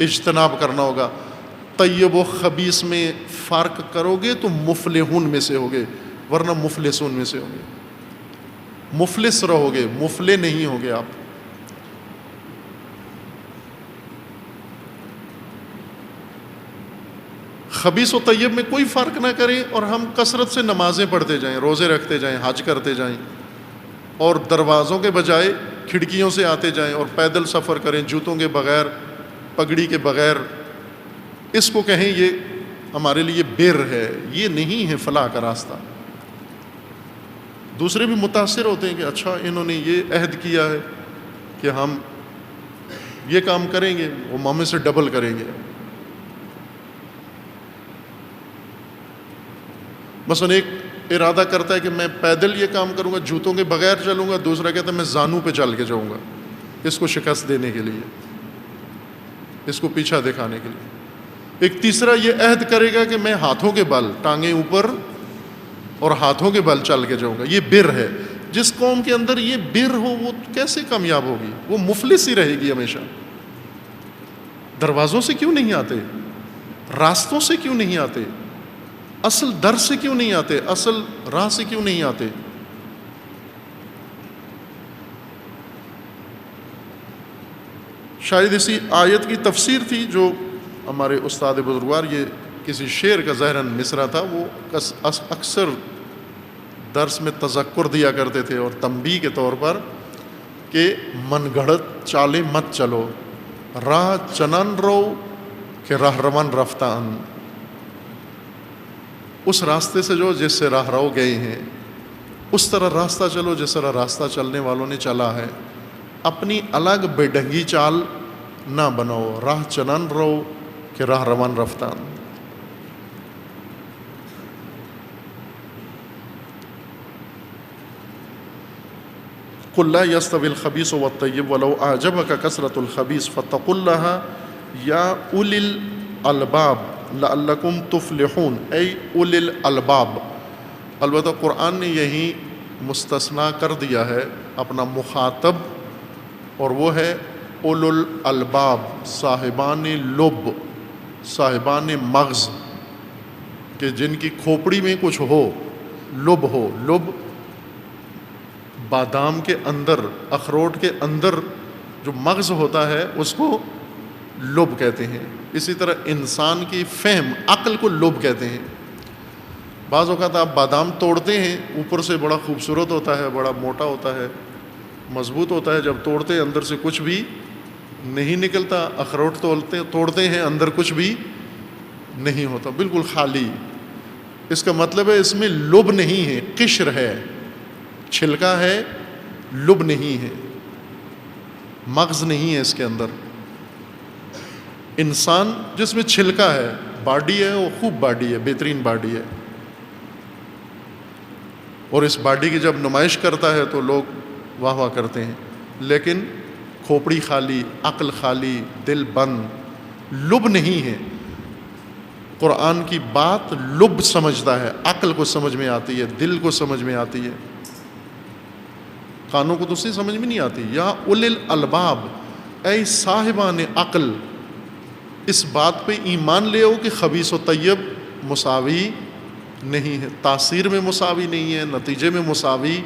اجتناب کرنا ہوگا۔ طیب و خبیث میں فرق کرو گے تو مفلحون میں سے ہوگے، ورنہ مفلسون میں سے ہوگے، مفلس رہو گے، مفلح نہیں ہوگے آپ۔ خبیث و طیب میں کوئی فرق نہ کریں، اور ہم کثرت سے نمازیں پڑھتے جائیں، روزے رکھتے جائیں، حج کرتے جائیں، اور دروازوں کے بجائے کھڑکیوں سے آتے جائیں، اور پیدل سفر کریں، جوتوں کے بغیر، پگڑی کے بغیر۔ اس کو کہیں یہ ہمارے لیے بر ہے، یہ نہیں ہے فلاح کا راستہ۔ دوسرے بھی متاثر ہوتے ہیں کہ اچھا انہوں نے یہ عہد کیا ہے کہ ہم یہ کام کریں گے، وہ ہم سے ڈبل کریں گے۔ مثلا ایک ارادہ کرتا ہے کہ میں پیدل یہ کام کروں گا، جوتوں کے بغیر چلوں گا، دوسرا کہتا ہے میں زانو پہ چل کے جاؤں گا، اس کو شکست دینے کے لیے، اس کو پیچھا دکھانے کے لیے۔ ایک تیسرا یہ عہد کرے گا کہ میں ہاتھوں کے بل، ٹانگیں اوپر اور ہاتھوں کے بل چل کے جاؤں گا۔ یہ بر ہے۔ جس قوم کے اندر یہ بر ہو وہ کیسے کامیاب ہوگی؟ وہ مفلس ہی رہے گی ہمیشہ۔ دروازوں سے کیوں نہیں آتے؟ راستوں سے کیوں نہیں آتے؟ اصل در سے کیوں نہیں آتے؟ اصل راہ سے کیوں نہیں آتے؟ شاید اسی آیت کی تفسیر تھی جو ہمارے استاد بزرگوار یہ کسی شعر کا ظاہراً مصرع تھا، وہ اکثر درس میں تذکر دیا کرتے تھے اور تنبیہ کے طور پر کہ من گھڑت چالیں مت چلو، راہ چنن رو کہ راہ روان رفتہ ان، اس راستے سے جو جس سے راہ رو گئے ہیں اس طرح راستہ چلو جس طرح راستہ چلنے والوں نے چلا ہے، اپنی الگ بے ڈھنگی چال نہ بناؤ، راہ چنن رو کہ راہ روان رفتہ ان۔ قل لا يستوي الخبيث والطيب ولو أعجبك كثرة الخبيث فاتقوا الله يا أولي الألباب لعلكم تفلحون، اے اولی الالباب۔ البتہ قرآن نے یہی مستثنا کر دیا ہے اپنا مخاطب، اور وہ ہے اولو الالباب، صاحبان لب، صاحبان مغز، کہ جن کی کھوپڑی میں کچھ ہو، لب ہو۔ لب بادام کے اندر، اخروٹ کے اندر جو مغز ہوتا ہے اس کو لب کہتے ہیں۔ اسی طرح انسان کی فہم، عقل کو لب کہتے ہیں۔ بعض اوقات آپ بادام توڑتے ہیں، اوپر سے بڑا خوبصورت ہوتا ہے، بڑا موٹا ہوتا ہے، مضبوط ہوتا ہے، جب توڑتے ہیں اندر سے کچھ بھی نہیں نکلتا۔ اخروٹ توڑتے ہیں اندر کچھ بھی نہیں ہوتا، بالکل خالی۔ اس کا مطلب ہے اس میں لب نہیں ہے، قشر ہے، چھلکا ہے، لب نہیں ہے، مغز نہیں ہے اس کے اندر۔ انسان جس میں چھلکا ہے، باڈی ہے، وہ خوب باڈی ہے، بہترین باڈی ہے، اور اس باڈی کی جب نمائش کرتا ہے تو لوگ واہ واہ کرتے ہیں، لیکن کھوپڑی خالی، عقل خالی، دل بند، لب نہیں ہے۔ قرآن کی بات لب سمجھتا ہے، عقل کو سمجھ میں آتی ہے، دل کو سمجھ میں آتی ہے، کانوں کو تو اسی سمجھ میں نہیں آتی۔ یا اولی الالباب، اے صاحبان عقل، اس بات پہ ایمان لے آؤ کہ خبیث و طیب مساوی نہیں ہے، تاثیر میں مساوی نہیں ہے، نتیجے میں مساوی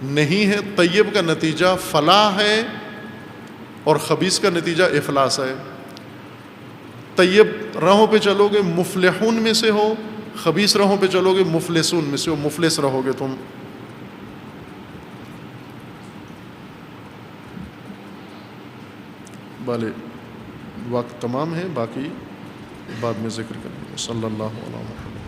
نہیں ہے۔ طیب کا نتیجہ فلاح ہے اور خبیث کا نتیجہ افلاس ہے۔ طیب راہوں پہ چلو گے مفلحون میں سے ہو، خبیث راہوں پہ چلو گے مفلسون میں سے ہو، مفلس رہو گے تم۔ بھلے وقت تمام ہے، باقی بعد میں ذکر کریں گے۔ صلی اللہ علیہ وسلم۔